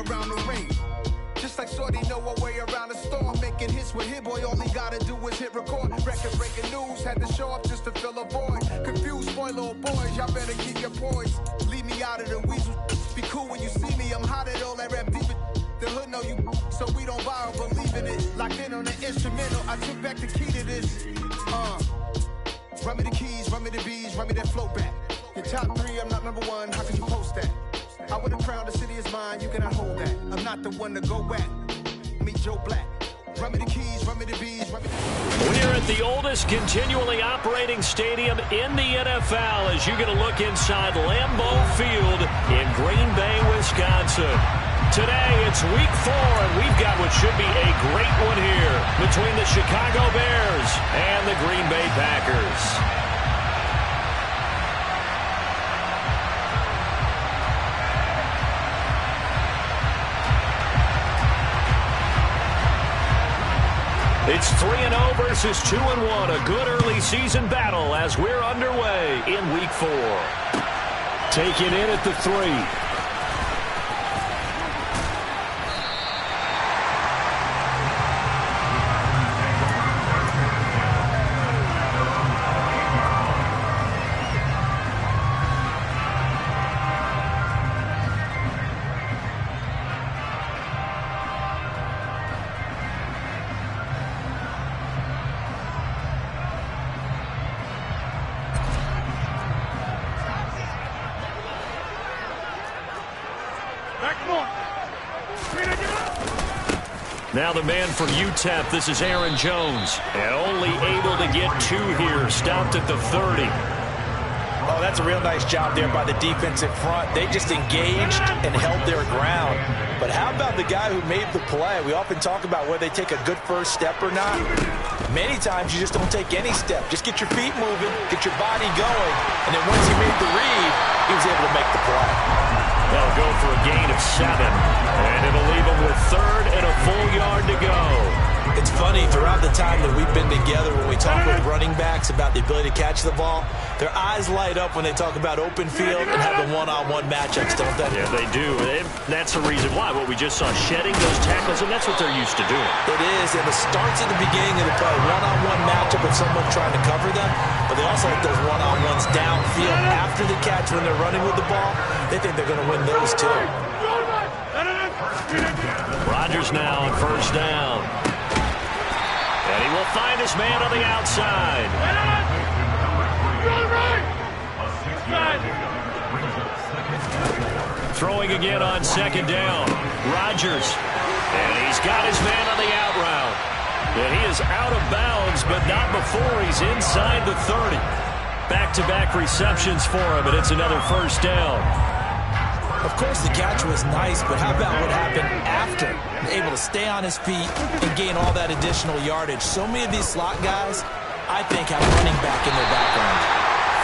around the ring. Just like Shorty know a way around the storm, making hits with Hit Boy, all he gotta do is hit record. Record breaking news, had to show up just to fill a void. Confused, spoiled little boys, y'all better keep your poise. Leave me out of the weasel, be cool when you see me, I'm hot at all that rap deep. The hood know you, so we don't borrow, believe in it. Locked in on the instrumental, I took back the key to this. Run me the keys, run me the bees, run me that flow back. Your top 3, I'm not number 1, how could you post that? I would have crowned the city is mine, you cannot hold that. I'm not the one to go back. Meet Joe Black. Run me the keys, run me the bees, run me the... We're at the oldest continually operating stadium in the NFL as you get a look inside Lambeau Field in Green Bay, Wisconsin. Today, it's Week 4, and we've got what should be a great one here between the Chicago Bears and the Green Bay Packers. It's 3-0 versus 2-1, a good early season battle as we're underway in Week 4. Taking in at the 3. Now the man from UTEP, this is Aaron Jones. And only able to get 2 here, stopped at the 30. Oh, that's a real nice job there by the defensive front. They just engaged and held their ground. But how about the guy who made the play? We often talk about whether they take a good first step or not. Many times you just don't take any step. Just get your feet moving, get your body going, and then once he made the read, he was able to make the play. They'll go for a gain of 7, and it'll leave them with 3rd and a full yard to go. It's funny, throughout the time that we've been together, when we talk with running backs about the ability to catch the ball, their eyes light up when they talk about open field and having one-on-one matchups, don't they? Yeah, they do. That's the reason why. What we just saw, shedding those tackles, and that's what they're used to doing. It is, and it starts at the beginning of the play, one-on-one matchup with someone trying to cover them, but they also like those one-on-ones downfield after the catch when they're running with the ball. They think they're going to win those too. Rodgers now on first down. And he will find his man on the outside. Throwing again on second down. Rodgers. And he's got his man on the out route. And he is out of bounds, but not before he's inside the 30. Back-to-back receptions for him, and it's another first down. Of course, the catch was nice, but how about what happened after? Able to stay on his feet and gain all that additional yardage. So many of these slot guys, I think, have running back in their background.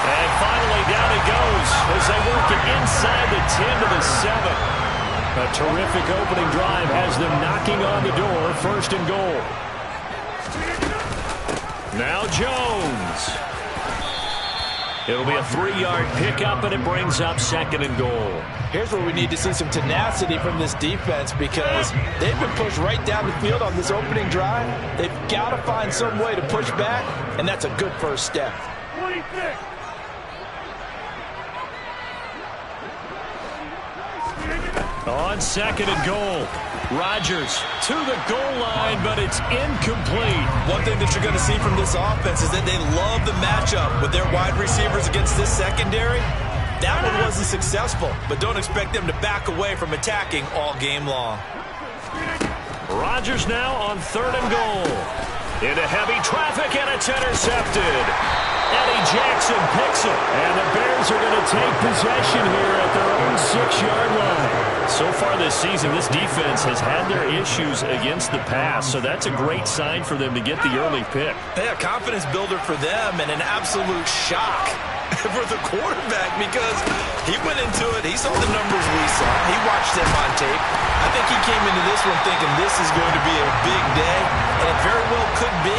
And finally, down it goes as they work it inside the 10 to the 7. A terrific opening drive has them knocking on the door, 1st and goal. Now Jones. It'll be a 3-yard pickup, and it brings up 2nd and goal. Here's where we need to see some tenacity from this defense because they've been pushed right down the field on this opening drive. They've got to find some way to push back, and that's a good first step. 26. On 2nd and goal, Rodgers to the goal line, but it's incomplete. One thing that you're going to see from this offense is that they love the matchup with their wide receivers against this secondary. That one wasn't successful, but don't expect them to back away from attacking all game long. Rodgers now on 3rd and goal. Into heavy traffic, and it's intercepted. Eddie Jackson picks it, and the Bears are going to take possession here at their own 6-yard line. So far this season, this defense has had their issues against the pass, so that's a great sign for them to get the early pick. Yeah, confidence builder for them and an absolute shock for the quarterback because he went into it, he saw the numbers we saw, he watched them on tape. I think he came into this one thinking this is going to be a big day, and it very well could be,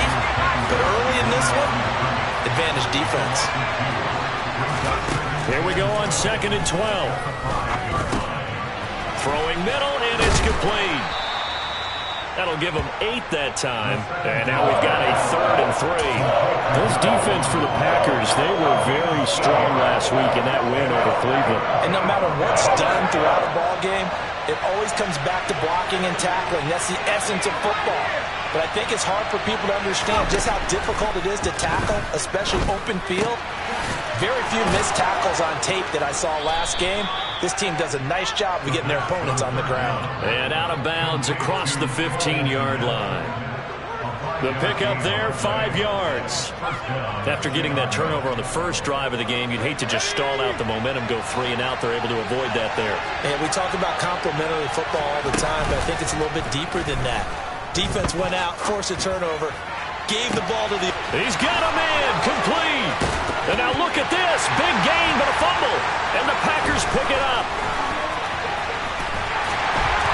but early in this one, advantage defense. Here we go on 2nd and 12. Throwing middle, and it's incomplete. That'll give them 8 that time. And now we've got a 3rd and 3. This defense for the Packers, they were very strong last week in that win over Cleveland. And no matter what's done throughout a ball game, it always comes back to blocking and tackling. That's the essence of football. But I think it's hard for people to understand just how difficult it is to tackle, especially open field. Very few missed tackles on tape that I saw last game. This team does a nice job of getting their opponents on the ground. And out of bounds across the 15-yard line. The pickup there, 5 yards. After getting that turnover on the first drive of the game, you'd hate to just stall out the momentum, go 3 and out. They're able to avoid that there. And we talk about complementary football all the time, but I think it's a little bit deeper than that. Defense went out, forced a turnover, gave the ball to the... He's got him in, complete. And now look at this, big gain but a fumble. And the Packers pick it up.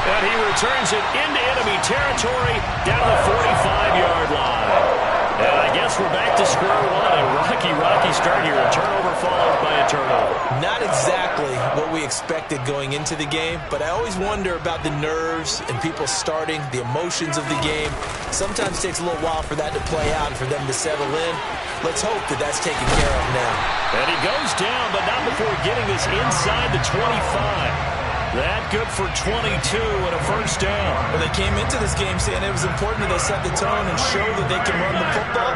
And he returns it into enemy territory down the 45-yard line. And I guess we're back to square one. A rocky start here. A turnover followed by a turnover. Not exactly what we expected going into the game, but I always wonder about the nerves and people starting, the emotions of the game. Sometimes it takes a little while for that to play out and for them to settle in. Let's hope that that's taken care of now. And he goes down, but not before getting this inside the 25. That good for 22 and a first down. Well, they came into this game saying it was important that they set the tone and show that they can run the football.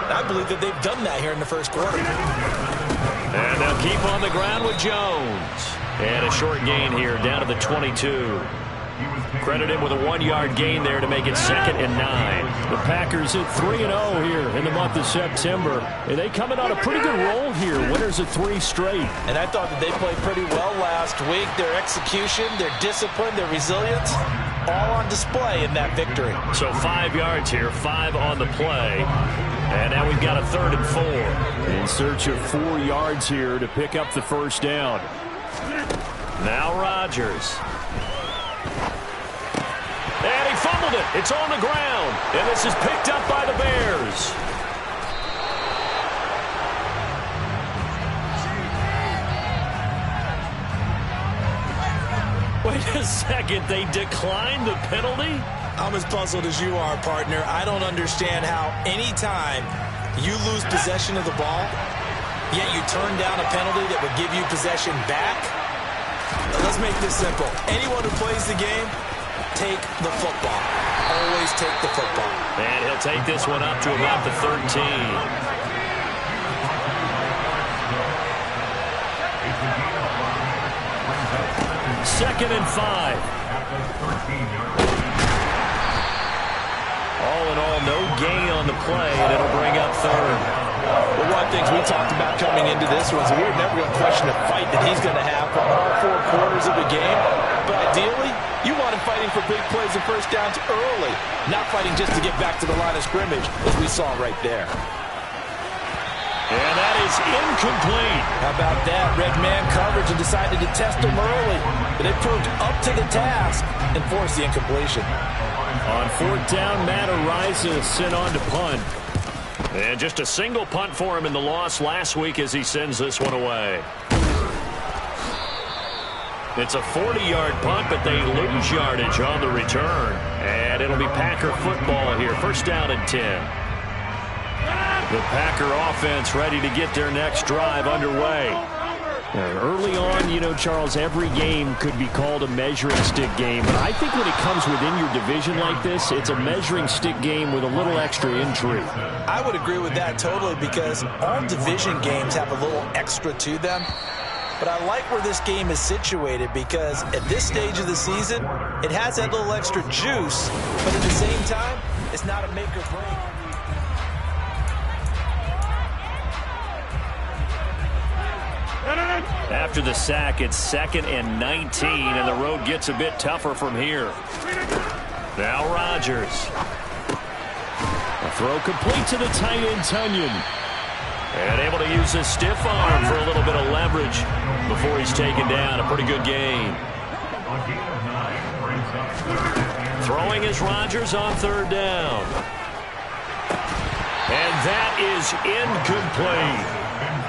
I believe that they've done that here in the first quarter. And they'll keep on the ground with Jones. And a short gain here down to the 22. Credit him with a 1-yard gain there to make it 2nd and 9. The Packers at 3-0 here in the month of September. And they coming on a pretty good roll here. Winners of 3 straight. And I thought that they played pretty well last week. Their execution, their discipline, their resilience, all on display in that victory. So 5 yards here, 5 on the play. And now we've got a 3rd and 4. In search of 4 yards here to pick up the first down. Now Rodgers. And he fumbled it. It's on the ground. And this is picked up by the Bears. Wait a second. They declined the penalty? I'm as puzzled as you are, partner. I don't understand how any time you lose possession of the ball, yet you turn down a penalty that would give you possession back. Let's make this simple. Anyone who plays the game, take the football. Always take the football. And he'll take this one up to about the 13. Second and 5. All in all, no gain on the play, and it'll bring up 3rd. Well, one of the things we talked about coming into this was we were never going to question the fight that he's going to have for all 4 quarters of the game. But ideally, you want him fighting for big plays and first downs early, not fighting just to get back to the line of scrimmage, as we saw right there. And that is incomplete. How about that? Red man coverage and decided to test him early. But it proved up to the task and forced the incompletion. On 4th down, Matt Ariza sent on to punt. And just a single punt for him in the loss last week as he sends this one away. It's a 40-yard punt, but they lose yardage on the return. And it'll be Packer football here. First down and 10. The Packer offense ready to get their next drive underway. Early on, you know, Charles, every game could be called a measuring stick game. But I think when it comes within your division like this, it's a measuring stick game with a little extra intrigue. I would agree with that totally because all division games have a little extra to them. But I like where this game is situated because at this stage of the season, it has that little extra juice. But at the same time, it's not a make or break. After the sack, it's 2nd and 19, and the road gets a bit tougher from here. Now Rodgers. A throw complete to the tight end, Tunyon. And able to use his stiff arm for a little bit of leverage before he's taken down. A pretty good gain. Throwing is Rodgers on 3rd down. And that is incomplete.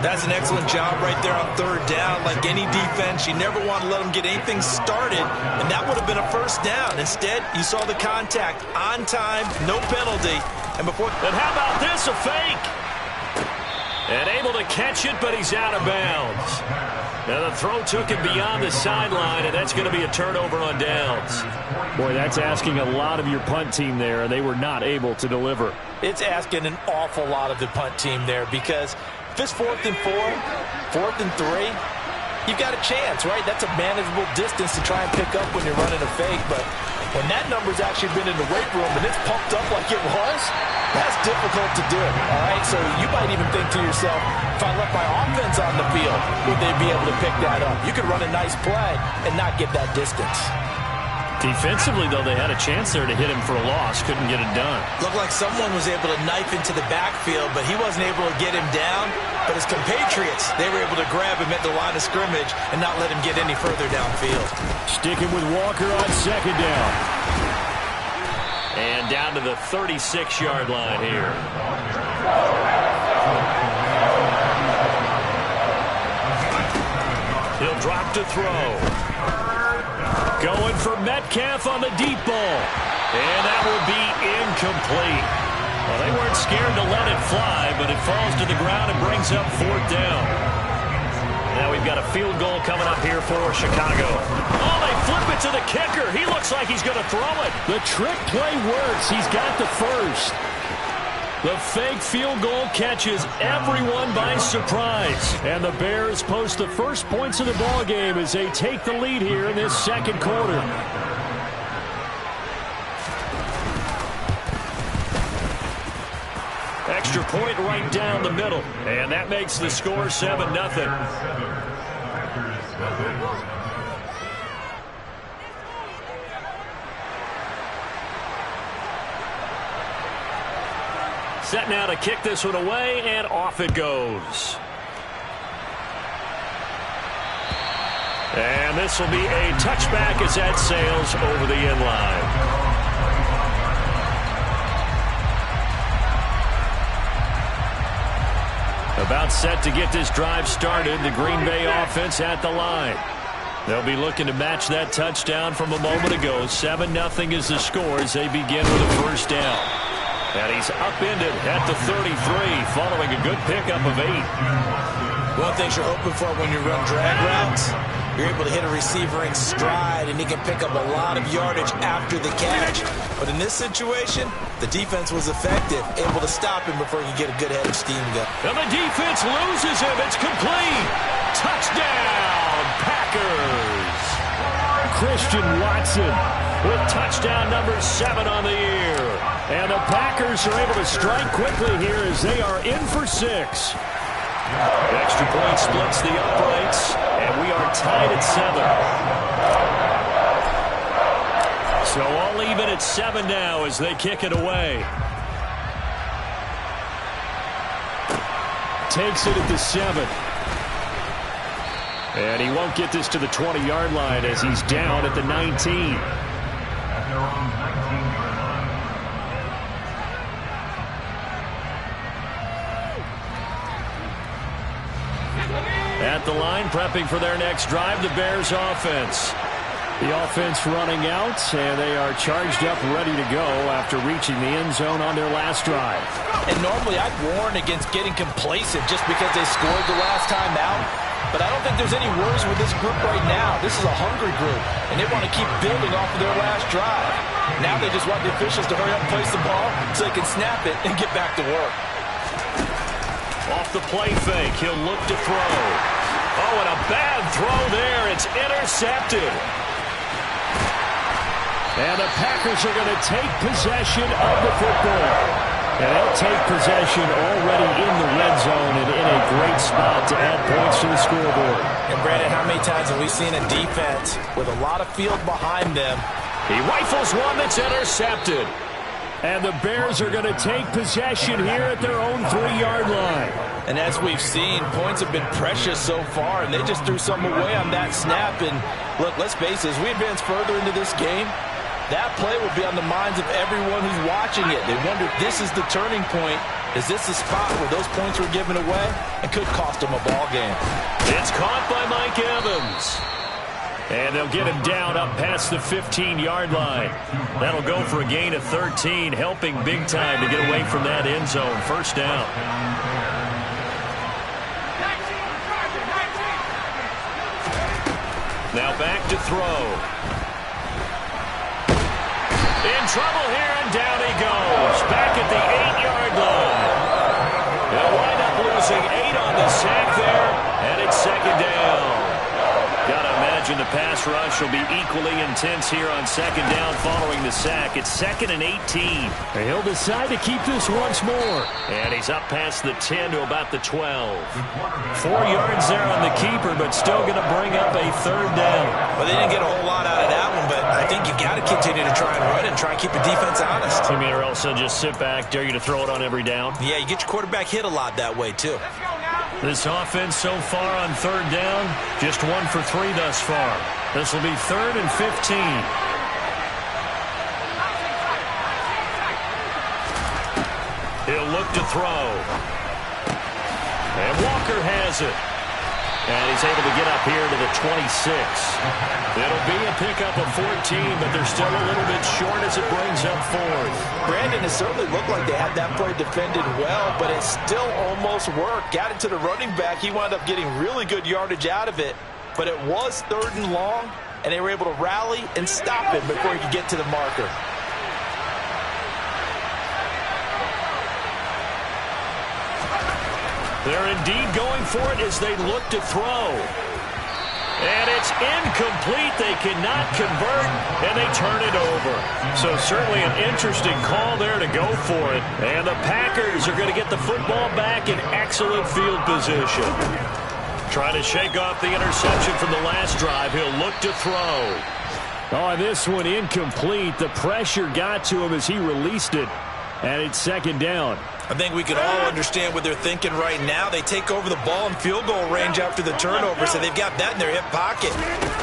That's an excellent job right there on third down. Like any defense, you never want to let them get anything started, and that would have been a first down. Instead, you saw the contact on time, no penalty. And how about this, a fake? And able to catch it, but he's out of bounds. Now the throw took him beyond the sideline, and that's going to be a turnover on downs. Boy, that's asking a lot of your punt team there, and they were not able to deliver. It's asking an awful lot of the punt team there, because if it's 4th and 4, 4th and 3, you've got a chance, right? That's a manageable distance to try and pick up when you're running a fake, but when that number's actually been in the weight room and it's pumped up like it was, that's difficult to do, all right? So you might even think to yourself, if I left my offense on the field, would they be able to pick that up? You could run a nice play and not get that distance. Defensively, though, they had a chance there to hit him for a loss. Couldn't get it done. Looked like someone was able to knife into the backfield, but he wasn't able to get him down. But his compatriots, they were able to grab him at the line of scrimmage and not let him get any further downfield. Sticking with Walker on second down. And down to the 36-yard line here. He'll drop to throw. Going for Metcalf on the deep ball. And that will be incomplete. Well, they weren't scared to let it fly, but it falls to the ground and brings up 4th down. Now we've got a field goal coming up here for Chicago. Oh, they flip it to the kicker. He looks like he's going to throw it. The trick play works. He's got the first. The fake field goal catches everyone by surprise. And the Bears post the first points of the ball game as they take the lead here in this second quarter. Extra point right down the middle. And that makes the score 7-0. Set now to kick this one away, and off it goes. And this will be a touchback as that sails over the end line. About set to get this drive started, the Green Bay offense at the line. They'll be looking to match that touchdown from a moment ago. 7-0 is the score as they begin with a first down. And he's upended at the 33, following a good pickup of 8. One of the things you're hoping for when you run drag routes, you're able to hit a receiver in stride, and he can pick up a lot of yardage after the catch. But in this situation, the defense was effective, able to stop him before he could get a good head of steam going. And the defense loses him. It's complete. Touchdown, Packers. Christian Watson with touchdown number 7 on the year. And the Packers are able to strike quickly here as they are in for 6. Extra point splits the uprights, and we are tied at 7. So all even at 7 now as they kick it away. Takes it at the 7. And he won't get this to the 20-yard line as he's down at the 19. At the line, prepping for their next drive, the Bears offense. The offense running out, and they are charged up, ready to go after reaching the end zone on their last drive. And normally I'd warn against getting complacent just because they scored the last time out. But I don't think there's any worries with this group right now. This is a hungry group, and they want to keep building off of their last drive. Now they just want the officials to hurry up and place the ball so they can snap it and get back to work. Off the play fake, he'll look to throw. Oh, and a bad throw there. It's intercepted. And the Packers are going to take possession of the football. And they'll take possession already in the red zone and in a great spot to add points to the scoreboard. And Brandon, how many times have we seen a defense with a lot of field behind them? He rifles one that's intercepted. And the Bears are going to take possession here at their own 3-yard line. And as we've seen, points have been precious so far, and they just threw some away on that snap. And look, let's face it, as we advance further into this game, that play will be on the minds of everyone who's watching it. They wonder if this is the turning point Is this the spot where those points were given away and could cost them a ball game? It's caught by Mike Evans. And they'll get him down up past the 15-yard line. That'll go for a gain of 13, helping big time to get away from that end zone. First down. Now back to throw. In trouble here, and down he goes. Back at the 8-yard line. They'll wind up losing 8 on the sack there, and it's second down. Got to imagine the pass rush will be equally intense here on second down following the sack. It's 2nd and 18. And he'll decide to keep this once more. And he's up past the 10 to about the 12. 4 yards there on the keeper, but still going to bring up a third down. Well, they didn't get a whole lot out of that one, but I think you've got to continue to try and run and try and keep the defense honest. I mean, or else they'll just sit back, dare you to throw it on every down. Yeah, you get your quarterback hit a lot that way, too. This offense so far on third down, just 1 for 3 thus far. This will be 3rd and 15. He'll look to throw. And Walker has it. And he's able to get up here to the 26. It'll be a pickup of 14, but they're still a little bit short as it brings up 4th. Brandon, it certainly looked like they had that play defended well, but it still almost worked. Got it to the running back. He wound up getting really good yardage out of it, but it was 3rd and long, and they were able to rally and stop him before he could get to the marker. They're indeed going for it as they look to throw. And it's incomplete. They cannot convert, and they turn it over. So certainly an interesting call there to go for it. And the Packers are going to get the football back in excellent field position. Trying to shake off the interception from the last drive. He'll look to throw. Oh, this one incomplete. The pressure got to him as he released it. And it's second down. I think we can all understand what they're thinking right now. They take over the ball in field goal range after the turnover, so they've got that in their hip pocket.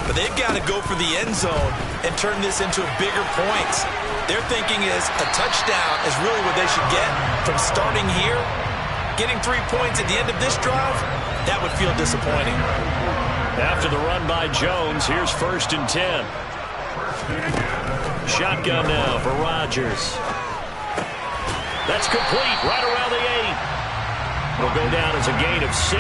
But they've got to go for the end zone and turn this into bigger points. Their thinking is a touchdown is really what they should get from starting here. Getting 3 points at the end of this drive, that would feel disappointing. After the run by Jones, here's 1st and 10. Shotgun now for Rodgers. That's complete right around the 8. It'll go down as a gain of 6,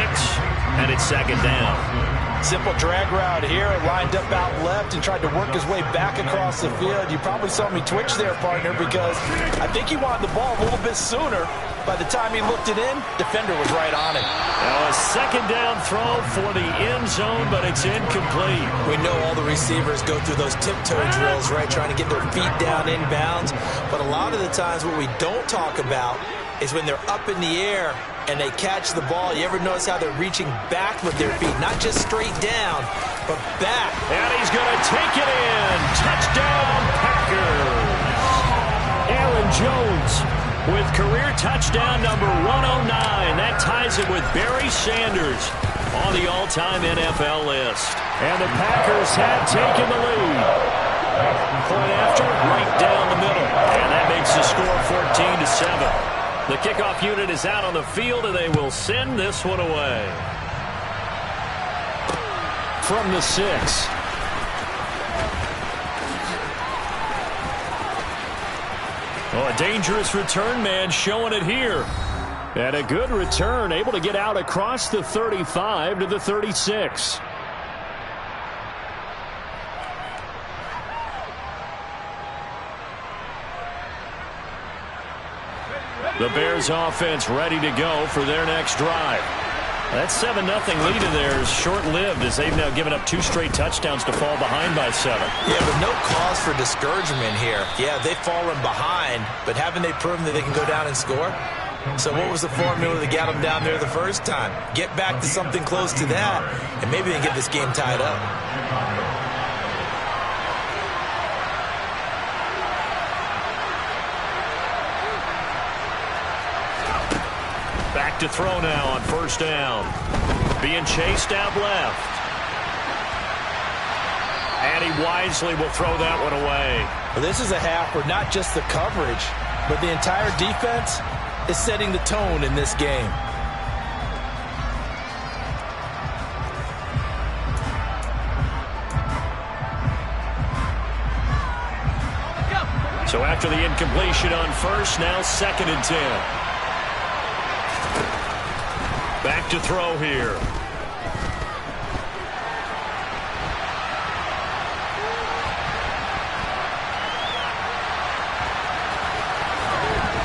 and it's second down. Simple drag route here, lined up out left and tried to work his way back across the field. You probably saw me twitch there, partner, because I think he wanted the ball a little bit sooner. By the time he looked it in, defender was right on it. Now a second down throw for the end zone, but it's incomplete. We know all the receivers go through those tiptoe drills, right, trying to get their feet down inbounds. But a lot of the times what we don't talk about is when they're up in the air and they catch the ball. You ever notice how they're reaching back with their feet, not just straight down, but back. And he's going to take it in. Touchdown, Packers. Aaron Jones with career touchdown number 109. That ties it with Barry Sanders on the all-time NFL list. And the Packers have taken the lead. Point after, right down the middle. And that makes the score 14-7. The kickoff unit is out on the field, and they will send this one away. From the 6. Oh, a dangerous return man showing it here. And a good return, able to get out across the 35 to the 36. The Bears offense ready to go for their next drive. That 7-0 lead of theirs short-lived as they've now given up 2 straight touchdowns to fall behind by 7. Yeah, but no cause for discouragement here. Yeah, they've fallen behind, but haven't they proven that they can go down and score? So what was the formula that got them down there the first time? Get back to something close to that, and maybe they can get this game tied up. Back to throw now on first down. Being chased out left. And he wisely will throw that one away. Well, this is a half where not just the coverage, but the entire defense is setting the tone in this game. So after the incompletion on first, now 2nd and 10. Back to throw here.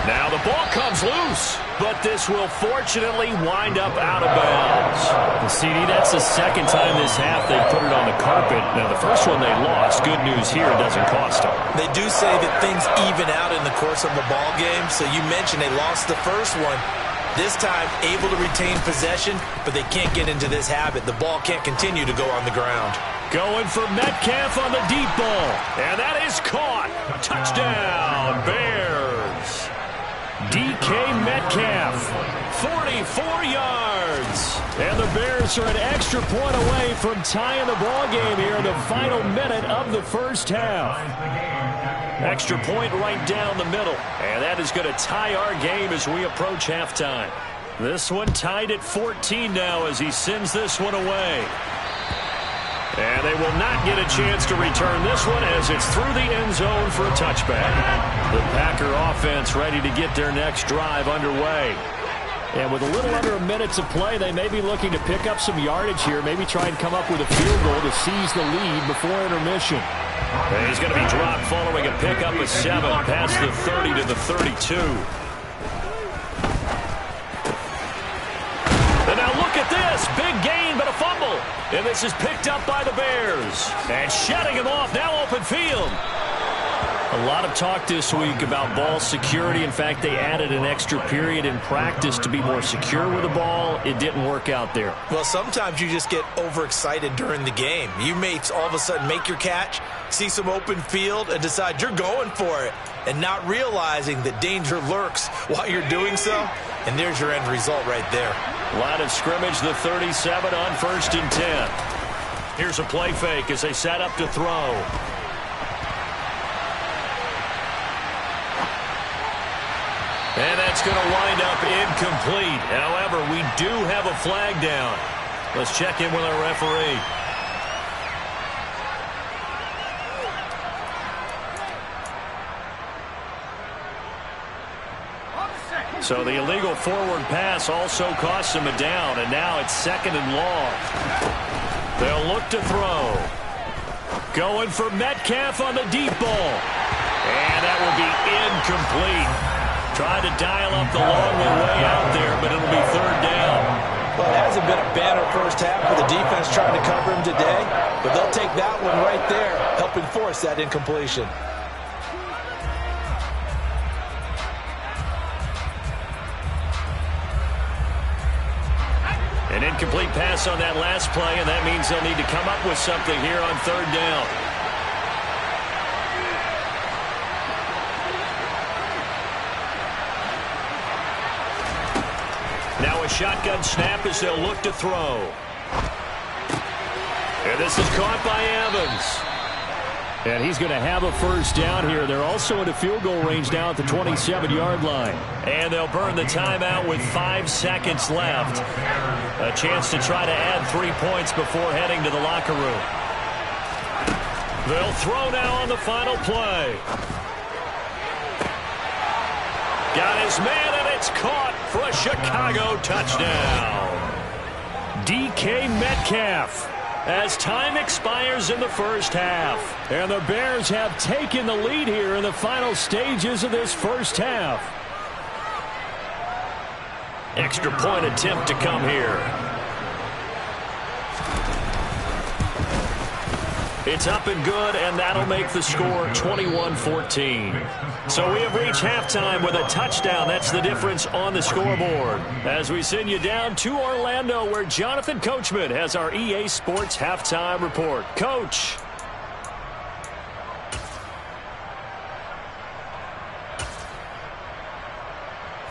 Now the ball comes loose, but this will fortunately wind up out of bounds. Well, CD, that's the 2nd time this half they put it on the carpet. Now, the first one they lost. Good news here, it doesn't cost them. They do say that things even out in the course of a ball game. So you mentioned they lost the first one. This time, able to retain possession, but they can't get into this habit. The ball can't continue to go on the ground. Going for Metcalf on the deep ball. And that is caught. Touchdown, Bears. DK Metcalf, 44 yards. And the Bears are an extra point away from tying the ball game here in the final minute of the first half. Extra point right down the middle. And that is going to tie our game as we approach halftime. This one tied at 14 now as he sends this one away. And they will not get a chance to return this one as it's through the end zone for a touchback. The Packer offense ready to get their next drive underway. And with a little under a minute to play, they may be looking to pick up some yardage here, maybe try and come up with a field goal to seize the lead before intermission. And he's going to be dropped following a pickup of 7 past the 30 to the 32. And now look at this. Big gain, but a fumble. And this is picked up by the Bears. And shutting him off, now open field. A lot of talk this week about ball security. In fact, they added an extra period in practice to be more secure with the ball. It didn't work out there. Well, sometimes you just get overexcited during the game. You may all of a sudden make your catch, see some open field, and decide you're going for it, and not realizing that danger lurks while you're doing so. And there's your end result right there. Line of scrimmage, the 37 on 1st and 10. Here's a play fake as they set up to throw. And that's going to wind up incomplete. However, we do have a flag down. Let's check in with our referee. So the illegal forward pass also costs him a down, and now it's 2nd and long. They'll look to throw. Going for Metcalf on the deep ball. And that will be incomplete. Tried to dial up the long way out there, but it'll be 3rd down. Well, it hasn't been a banner first half for the defense trying to cover him today, but they'll take that one right there, helping force that incompletion. An incomplete pass on that last play, and that means they'll need to come up with something here on 3rd down. Now a shotgun snap as they'll look to throw. And this is caught by Evans. And he's going to have a 1st down here. They're also into field goal range now at the 27-yard line. And they'll burn the timeout with 5 seconds left. A chance to try to add 3 points before heading to the locker room. They'll throw now on the final play. Got his man, and it's caught for a Chicago touchdown. DK Metcalf as time expires in the first half. And the Bears have taken the lead here in the final stages of this first half. Extra point attempt to come here. It's up and good, and that'll make the score 21-14. So we have reached halftime with a touchdown. That's the difference on the scoreboard. As we send you down to Orlando, where Jonathan Coachman has our EA Sports Halftime Report. Coach.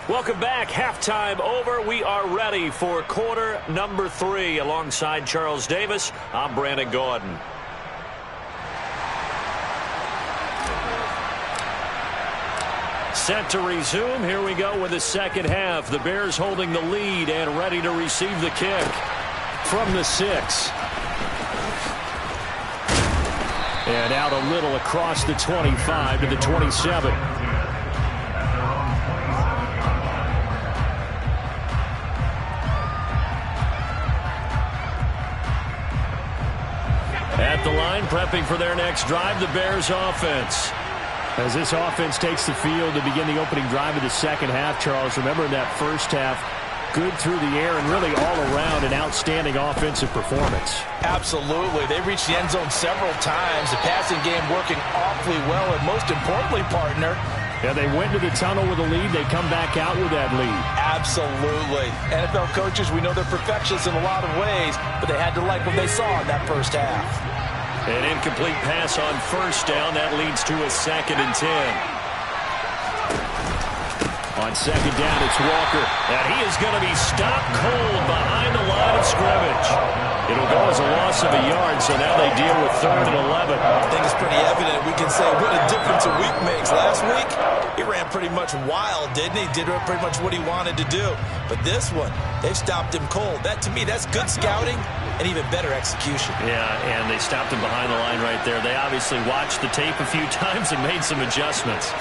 Welcome back. Halftime over. We are ready for quarter number 3. Alongside Charles Davis, I'm Brandon Gordon. Set to resume. Here we go with the second half. The Bears holding the lead and ready to receive the kick from the 6. And out a little across the 25 to the 27. At the line, prepping for their next drive, the Bears offense. As this offense takes the field to begin the opening drive of the second half, Charles, remember in that first half, good through the air and really all around an outstanding offensive performance. Absolutely. They reached the end zone several times. The passing game working awfully well, and most importantly, partner, yeah, they went to the tunnel with a lead. They come back out with that lead. Absolutely. NFL coaches, we know they're perfectionists in a lot of ways, but they had to like what they saw in that first half. An incomplete pass on first down. That leads to a 2nd and 10. On second down, it's Walker. And he is going to be stopped cold behind the line of scrimmage. It'll go as a loss of a yard, so now they deal with 3rd and 11. I think it's pretty evident. We can say what a difference a week makes. Last week, he ran pretty much wild, didn't he? Did pretty much what he wanted to do. But this one, they've stopped him cold. That, to me, that's good scouting and even better execution. Yeah, and they stopped him behind the line right there. They obviously watched the tape a few times and made some adjustments.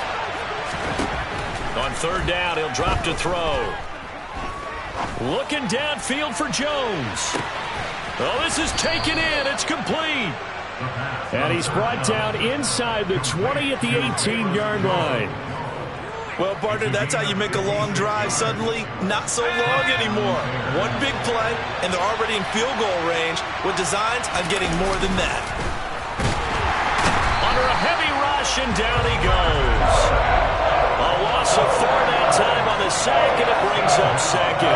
On 3rd down, he'll drop to throw. Looking downfield for Jones. Oh, this is taken in. It's complete. And he's brought down inside the 20 at the 18-yard line. Well, partner, that's how you make a long drive suddenly not so long anymore. One big play, and they're already in field goal range with designs on getting more than that. Under a heavy rush, and down he goes. A loss of 4 that time on the sack, and it brings up 2nd. I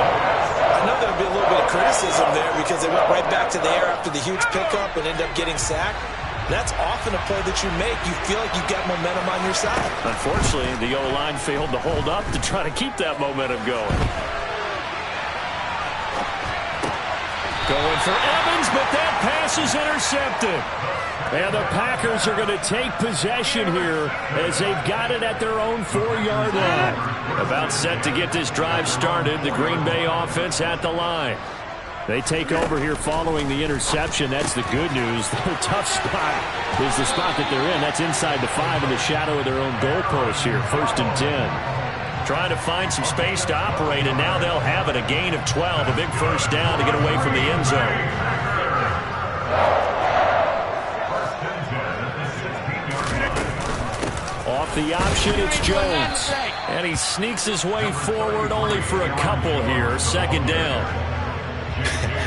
know there'll be a little bit of criticism there because they went right back to the air after the huge pickup and ended up getting sacked. That's often a play that you make. You feel like you've got momentum on your side. Unfortunately, the O-line failed to hold up to try to keep that momentum going. Going for Evans, but that pass is intercepted. And the Packers are going to take possession here as they've got it at their own 4-yard line. About set to get this drive started, the Green Bay offense at the line. They take over here following the interception. That's the good news. Their tough spot is the spot that they're in. That's inside the 5 in the shadow of their own goalpost here. 1st and 10. Trying to find some space to operate, and now they'll have it. A gain of 12. A big first down to get away from the end zone. Off the option, it's Jones. And he sneaks his way forward only for a couple here. 2nd down.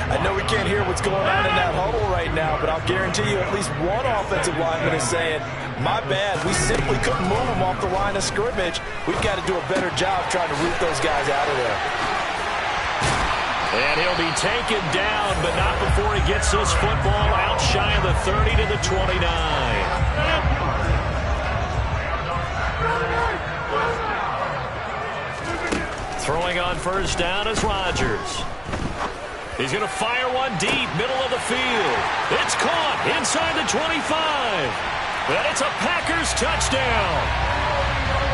I know we can't hear what's going on in that huddle right now, but I'll guarantee you at least one offensive lineman is saying, my bad, we simply couldn't move them off the line of scrimmage. We've got to do a better job trying to root those guys out of there. And he'll be taken down, but not before he gets this football out shy of the 30 to the 29. Throwing on first down is Rodgers. He's going to fire one deep, middle of the field. It's caught inside the 25. And it's a Packers touchdown.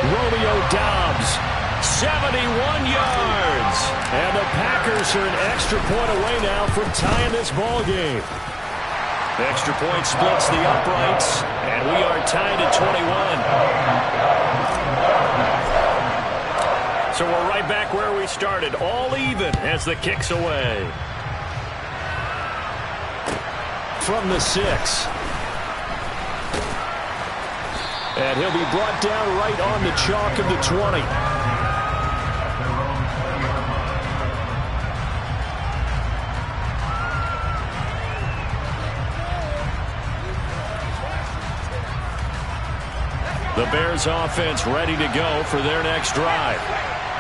Romeo Doubs, 71 yards. And the Packers are an extra point away now from tying this ball game. The extra point splits the uprights, and we are tied at 21. So we're right back where we started, all even as the kick's away. From the 6. And he'll be brought down right on the chalk of the 20. The Bears offense ready to go for their next drive.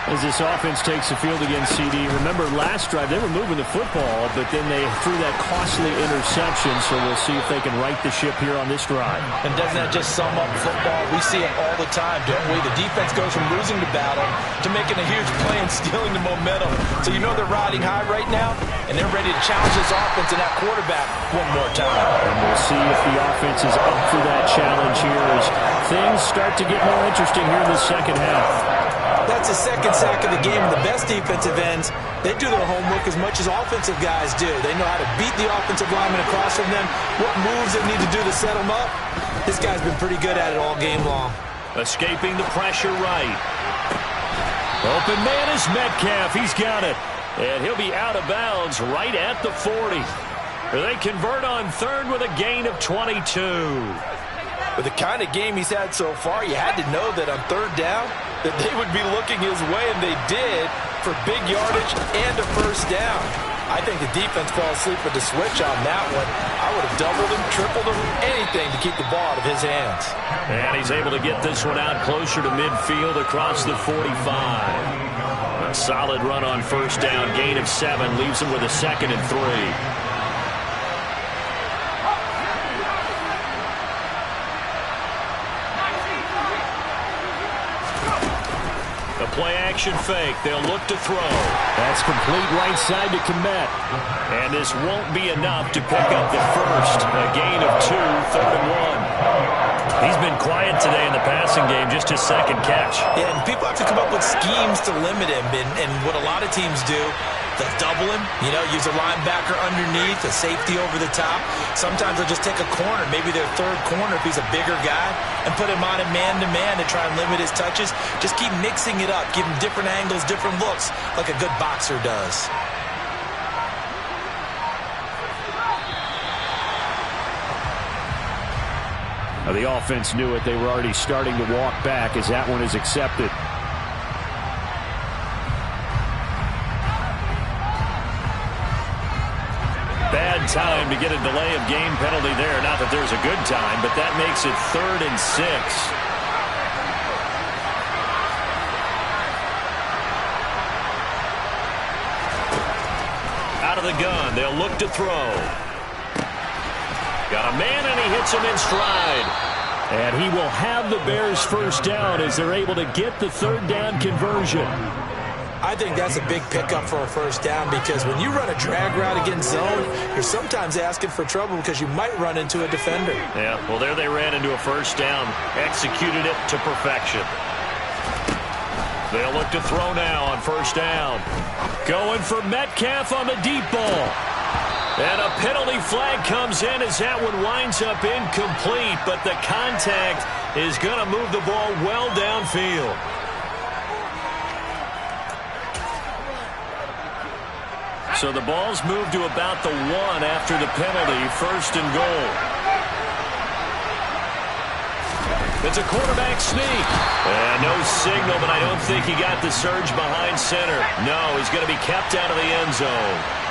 As this offense takes the field against CD, remember last drive they were moving the football, but then they threw that costly interception, so we'll see if they can right the ship here on this drive. And doesn't that just sum up football? We see it all the time, don't we? The defense goes from losing the battle to making a huge play and stealing the momentum. So you know they're riding high right now, and they're ready to challenge this offense and that quarterback one more time. And we'll see if the offense is up for that challenge here as things start to get more interesting here in the second half. That's the second sack of the game. The best defensive ends, they do their homework as much as offensive guys do. They know how to beat the offensive lineman across from them, what moves they need to do to set them up. This guy's been pretty good at it all game long. Escaping the pressure right. Open man is Metcalf. He's got it. And he'll be out of bounds right at the 40. They convert on third with a gain of 22. With the kind of game he's had so far, you had to know that on third down that they would be looking his way, and they did, for big yardage and a first down. I think the defense fell asleep with the switch on that one. I would have doubled him, tripled him, anything to keep the ball out of his hands. And he's able to get this one out closer to midfield across the 45. A solid run on first down, gain of 7, leaves him with a 2nd and 3. Play-action fake. They'll look to throw. That's complete right side to Kmet. And this won't be enough to pick up the first. A gain of 2, 3rd and 1. He's been quiet today in the passing game, just his 2nd catch. Yeah, and people have to come up with schemes to limit him. And what a lot of teams do, they'll double him, use a linebacker underneath, a safety over the top. Sometimes they'll just take a corner, maybe their 3rd corner if he's a bigger guy, and put him on a man-to-man to try and limit his touches. Just keep mixing it up, give him different angles, different looks, like a good boxer does. The offense knew it. They were already starting to walk back as that one is accepted. Bad time to get a delay of game penalty there. Not that there's a good time, but that makes it 3rd and 6. Out of the gun, they'll look to throw. Got a man, and he hits him in stride. And he will have the Bears first down as they're able to get the 3rd down conversion. I think that's a big pickup for a first down, because when you run a drag route against zone, you're sometimes asking for trouble because you might run into a defender. Yeah, well, there they ran into a first down. Executed it to perfection. They'll look to throw now on first down. Going for Metcalf on the deep ball. And a penalty flag comes in as that one winds up incomplete, but the contact is going to move the ball well downfield. So the ball's moved to about the 1 after the penalty, 1st and goal. It's a quarterback sneak. And no signal, but I don't think he got the surge behind center. No, he's going to be kept out of the end zone.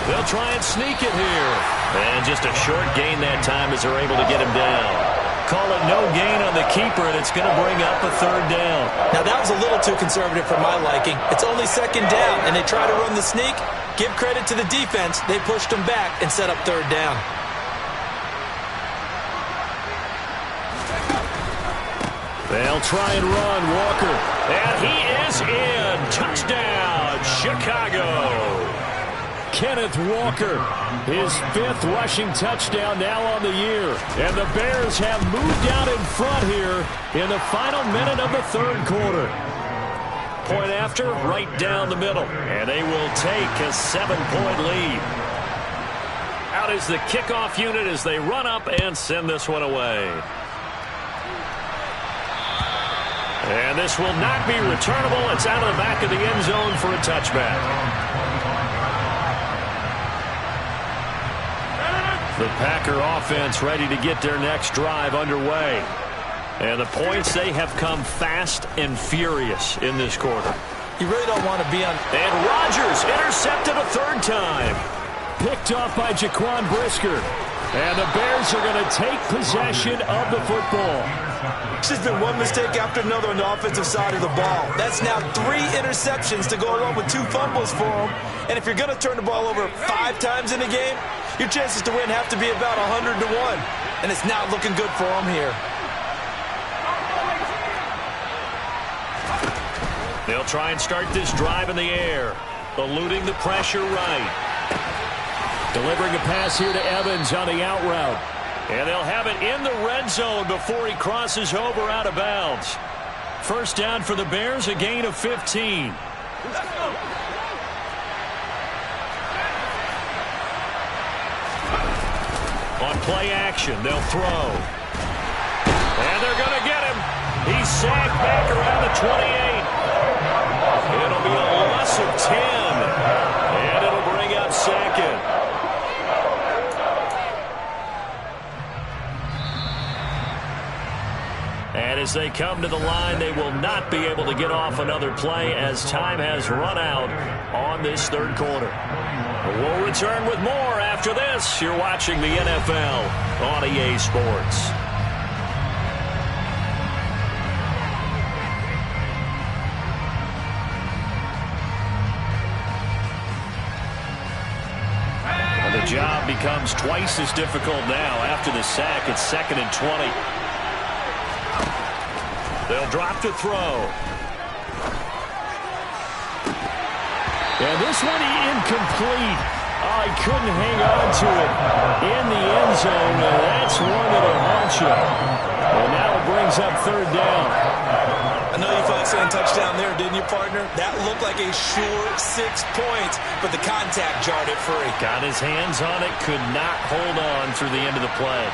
They'll try and sneak it here. And just a short gain that time as they're able to get him down. Call it no gain on the keeper, and it's going to bring up a 3rd down. Now, that was a little too conservative for my liking. It's only 2nd down, and they try to run the sneak. Give credit to the defense. They pushed them back and set up 3rd down. They'll try and run Walker. And he is in. Touchdown, Chicago. Kenneth Walker, his 5th rushing touchdown now on the year. And the Bears have moved out in front here in the final minute of the 3rd quarter. Point after, right down the middle. And they will take a 7-point lead. Out is the kickoff unit as they run up and send this one away. And this will not be returnable. It's out of the back of the end zone for a touchback. The Packer offense ready to get their next drive underway. And the points, they have come fast and furious in this quarter. You really don't want to be on. And Rodgers intercepted a 3rd time. Picked off by Jaquan Brisker. And the Bears are going to take possession of the football. It's just been one mistake after another on the offensive side of the ball. That's now 3 interceptions to go along with 2 fumbles for them. And if you're going to turn the ball over 5 times in a game, your chances to win have to be about 100 to 1. And it's not looking good for them here. They'll try and start this drive in the air. Eluding the pressure right. Delivering a pass here to Evans on the out route. And they'll have it in the red zone before he crosses over out of bounds. First down for the Bears, a gain of 15. On play action, they'll throw. And they're going to get him. He's sacked back around the 28. It'll be a loss of 10. And it'll bring up second. And as they come to the line, they will not be able to get off another play as time has run out on this third quarter. We'll return with more after this. You're watching the NFL on EA Sports. Well, the job becomes twice as difficult now after the sack. It's 2nd and 20. They'll drop to throw. And this one incomplete. Oh, he couldn't hang on to it in the end zone, and that's one that'll haunt you. And now it brings up third down. I know you thought saying touchdown there, didn't you, partner? That looked like a sure 6 points, but the contact jarred it free. Got his hands on it, could not hold on through the end of the play.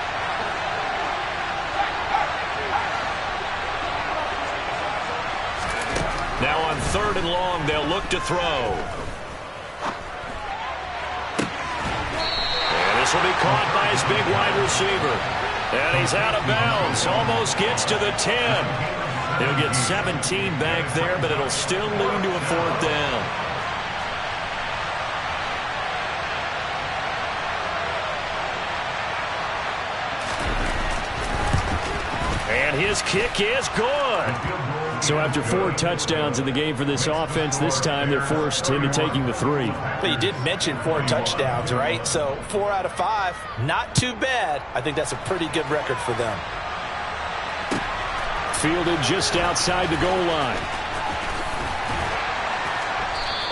Now on 3rd and long, they'll look to throw. And this will be caught by his big wide receiver. And he's out of bounds. Almost gets to the 10. He'll get 17 back there, but it'll still lead to a 4th down. And his kick is good. So after 4 touchdowns in the game for this offense, this time they're forced into taking the 3. But you did mention 4 touchdowns, right? So 4 out of 5, not too bad. I think that's a pretty good record for them. Fielded just outside the goal line.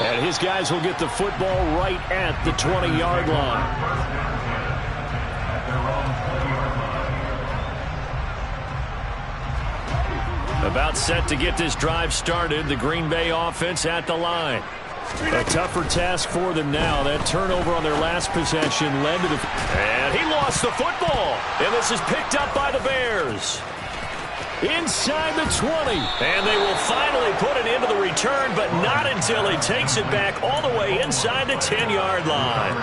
And his guys will get the football right at the 20-yard line. About set to get this drive started. The Green Bay offense at the line. A tougher task for them now. That turnover on their last possession led to the... And he lost the football. And this is picked up by the Bears. Inside the 20. And they will finally put it into the return, but not until he takes it back all the way inside the 10-yard line.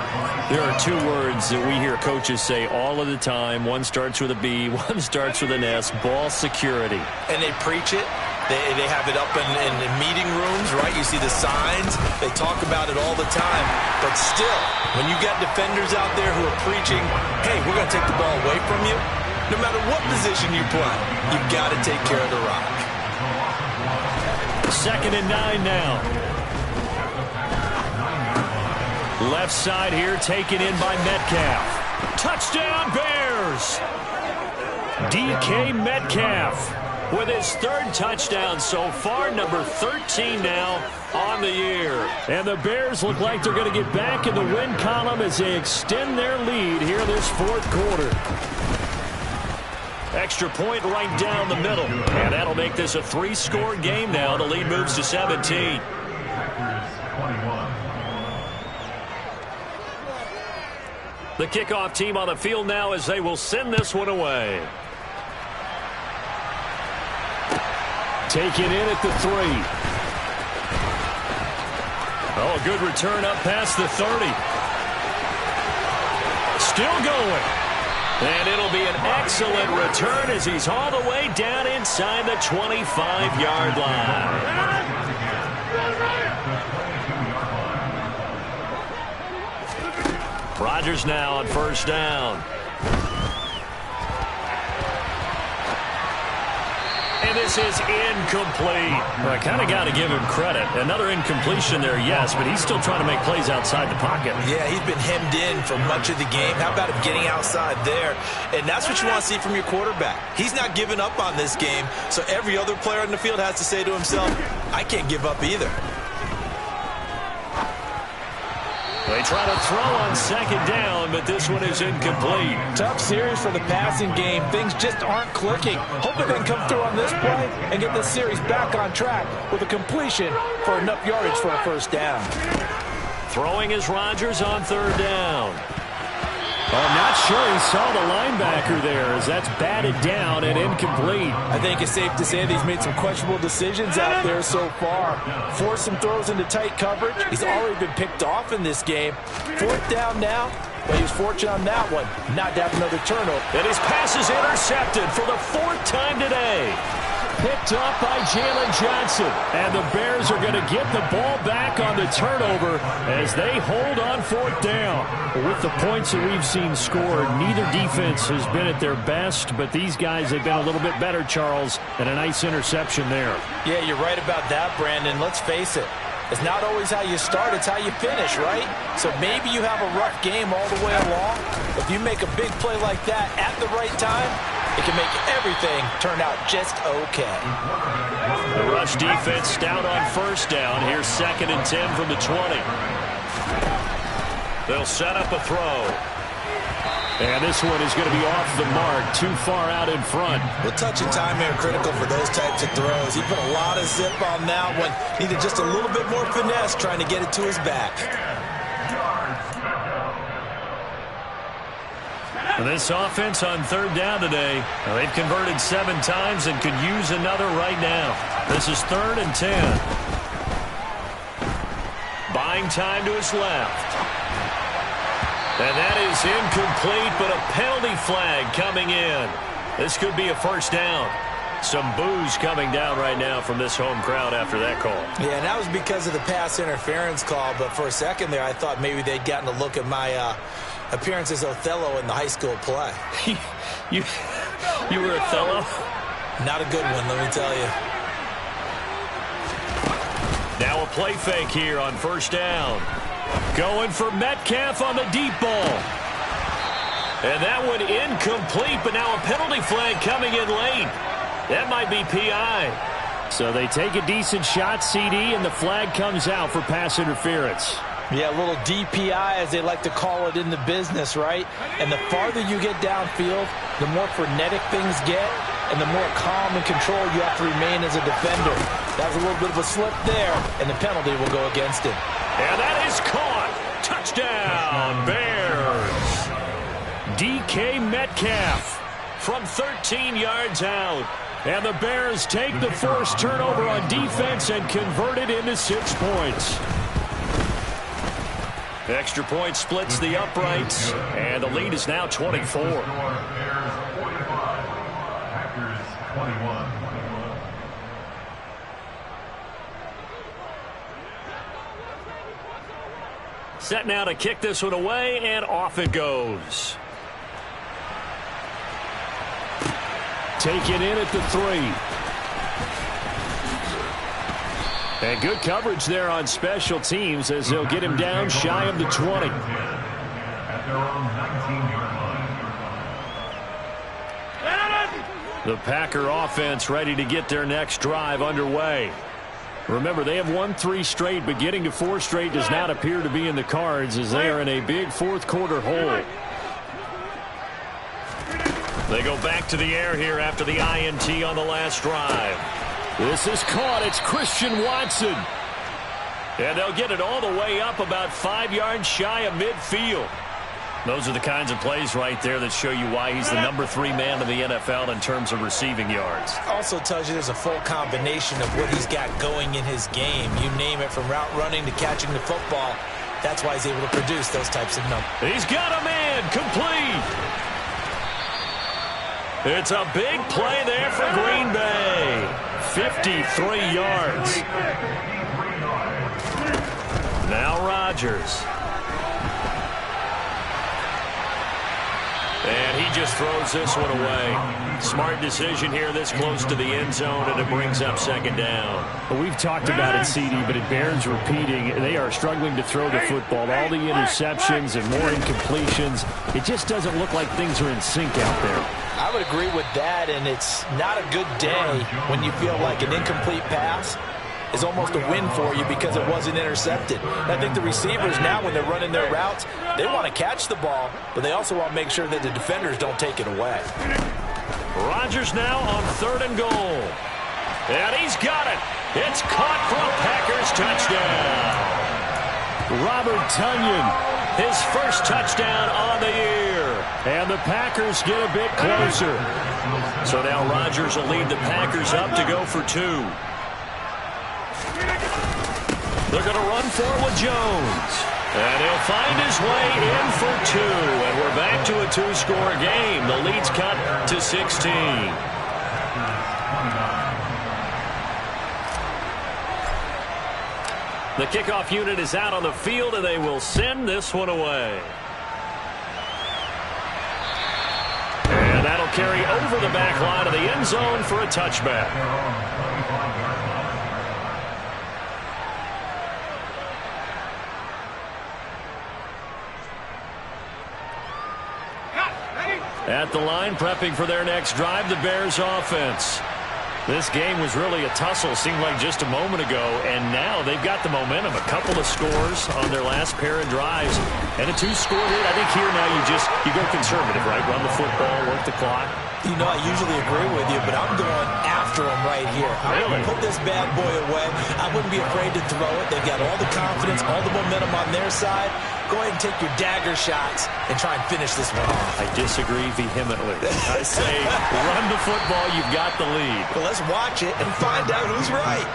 There are 2 words that we hear coaches say all of the time. One starts with a B, one starts with an S. Ball security. And they preach it. They have it up in meeting rooms, right? You see the signs. They talk about it all the time. But still, when you got defenders out there who are preaching, hey, we're going to take the ball away from you, no matter what position you play, you've got to take care of the rock. 2nd and 9 now. Left side here, taken in by Metcalf. Touchdown, Bears! DK Metcalf with his 3rd touchdown so far, number 13 now on the year. And the Bears look like they're going to get back in the win column as they extend their lead here this 4th quarter. Extra point right down the middle. And that'll make this a 3-score game now. The lead moves to 17. The kickoff team on the field now as they will send this one away. Taken in at the 3. Oh, a good return up past the 30. Still going. And it'll be an excellent return as he's all the way down inside the 25-yard line. Rodgers now on 1st down. And this is incomplete. Well, I kind of got to give him credit. Another incompletion there, yes, but he's still trying to make plays outside the pocket. Yeah, he's been hemmed in for much of the game. How about him getting outside there? And that's what you want to see from your quarterback. He's not giving up on this game, so every other player on the field has to say to himself, I can't give up either. They try to throw on second down, but this one is incomplete. Tough series for the passing game. Things just aren't clicking. Hoping they can come through on this play and get this series back on track with a completion for enough yardage for a first down. Throwing is Rodgers on third down. I'm not sure he saw the linebacker there as that's batted down and incomplete. I think it's safe to say that he's made some questionable decisions out there so far. Forced some throws into tight coverage. He's already been picked off in this game. Fourth down now, but he was fortunate on that one not to have another turnover. And his pass is intercepted for the fourth time today. Picked up by Jalen Johnson. And the Bears are going to get the ball back on the turnover as they hold on fourth down. With the points that we've seen scored, neither defense has been at their best, but these guys have been a little bit better, Charles, and a nice interception there. Yeah, you're right about that, Brandon. Let's face it. It's not always how you start, it's how you finish, right? So maybe you have a rough game all the way along. If you make a big play like that at the right time, it can make everything turn out just okay. The rush defense stout on first down. Here's 2nd and 10 from the 20. They'll set up a throw. And this one is going to be off the mark, too far out in front. Well, touch and time are critical for those types of throws. He put a lot of zip on that one. Needed just a little bit more finesse trying to get it to his back. This offense on third down today, they've converted 7 times and could use another right now. This is 3rd and 10. Buying time to his left. And that is incomplete, but a penalty flag coming in. This could be a first down. Some boos coming down right now from this home crowd after that call. Yeah, and that was because of the pass interference call, but for a second there I thought maybe they'd gotten a look at my appearance as Othello in the high school play. you were Othello? Not a good one, let me tell you. Now a play fake here on first down. Going for Metcalf on the deep ball. And that one incomplete, but now a penalty flag coming in late. That might be PI. So they take a decent shot, CD, and the flag comes out for pass interference. Yeah, a little DPI, as they like to call it in the business, right? And the farther you get downfield, the more frenetic things get, and the more calm and control you have to remain as a defender. That was a little bit of a slip there, and the penalty will go against him. And that is caught. Touchdown, Bears. DK Metcalf from 13 yards out. And the Bears take the forced turnover on defense and convert it into 6 points. Extra point splits the uprights, and the lead is now 24. Set now to kick this one away, and off it goes. Taken in at the 3. And good coverage there on special teams as they'll get him down shy of the 20. The Packer offense ready to get their next drive underway. Remember, they have won 3 straight, but getting to 4 straight does not appear to be in the cards as they are in a big fourth-quarter hole. They go back to the air here after the INT on the last drive. This is caught. It's Christian Watson. And they'll get it all the way up about 5 yards shy of midfield. Those are the kinds of plays right there that show you why he's the number 3 man in the NFL in terms of receiving yards. Also tells you there's a full combination of what he's got going in his game. You name it, from route running to catching the football. That's why he's able to produce those types of numbers. He's got a man complete. It's a big play there for Green Bay. 53 yards. Now Rodgers. And he just throws this one away. Smart decision here this close to the end zone, and it brings up 2nd down. Well, we've talked about it, CD, but it bears repeating. They are struggling to throw the football. All the interceptions and more incompletions. It just doesn't look like things are in sync out there. I would agree with that, and it's not a good day when you feel like an incomplete pass is almost a win for you because it wasn't intercepted. And I think the receivers now, when they're running their routes, they want to catch the ball, but they also want to make sure that the defenders don't take it away. Rodgers now on 3rd and goal. And he's got it. It's caught for a Packers touchdown. Robert Tonyan, his first touchdown on the year. And the Packers get a bit closer. So now Rodgers will lead the Packers up to go for 2. They're going to run for it with Jones. And he'll find his way in for 2. And we're back to a 2-score game. The lead's cut to 16. The kickoff unit is out on the field, and they will send this one away. And that'll carry over the back line of the end zone for a touchback. At the line, prepping for their next drive, the Bears offense. This game was really a tussle, seemed like just a moment ago, and now they've got the momentum. A couple of scores on their last pair of drives, and a 2-score lead. I think here now you go conservative, right? Run the football, work the clock. You know, I usually agree with you, but I'm going after him right here. I'm going to put this bad boy away. I wouldn't be afraid to throw it. They've got all the confidence, all the momentum on their side. Go ahead and take your dagger shots and try and finish this one off. I disagree vehemently. I say run the football. You've got the lead. Well, let's watch it and find out who's right.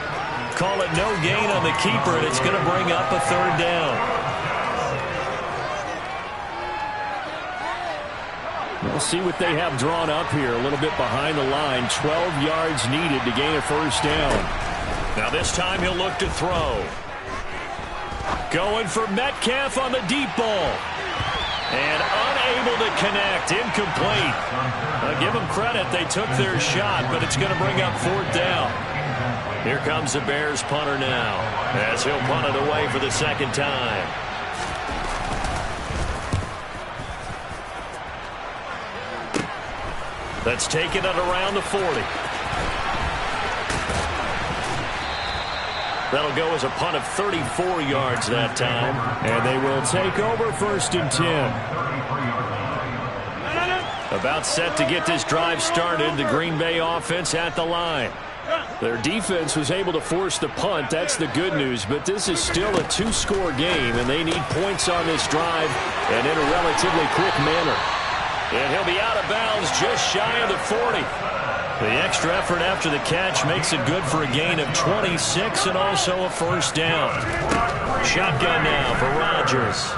Call it no gain on the keeper, and it's going to bring up a 3rd down. We'll see what they have drawn up here. A little bit behind the line. 12 yards needed to gain a 1st down. Now this time he'll look to throw. Going for Metcalf on the deep ball. And unable to connect. Incomplete. Give them credit. They took their shot, but it's going to bring up 4th down. Here comes the Bears punter now, as he'll punt it away for the 2nd time. That's taken it around the 40. That'll go as a punt of 34 yards that time. And they will take over 1st and 10. About set to get this drive started. The Green Bay offense at the line. Their defense was able to force the punt. That's the good news. But this is still a 2-score game, and they need points on this drive and in a relatively quick manner. And he'll be out of bounds just shy of the 40. The extra effort after the catch makes it good for a gain of 26 and also a 1st down. Shotgun now for Rodgers.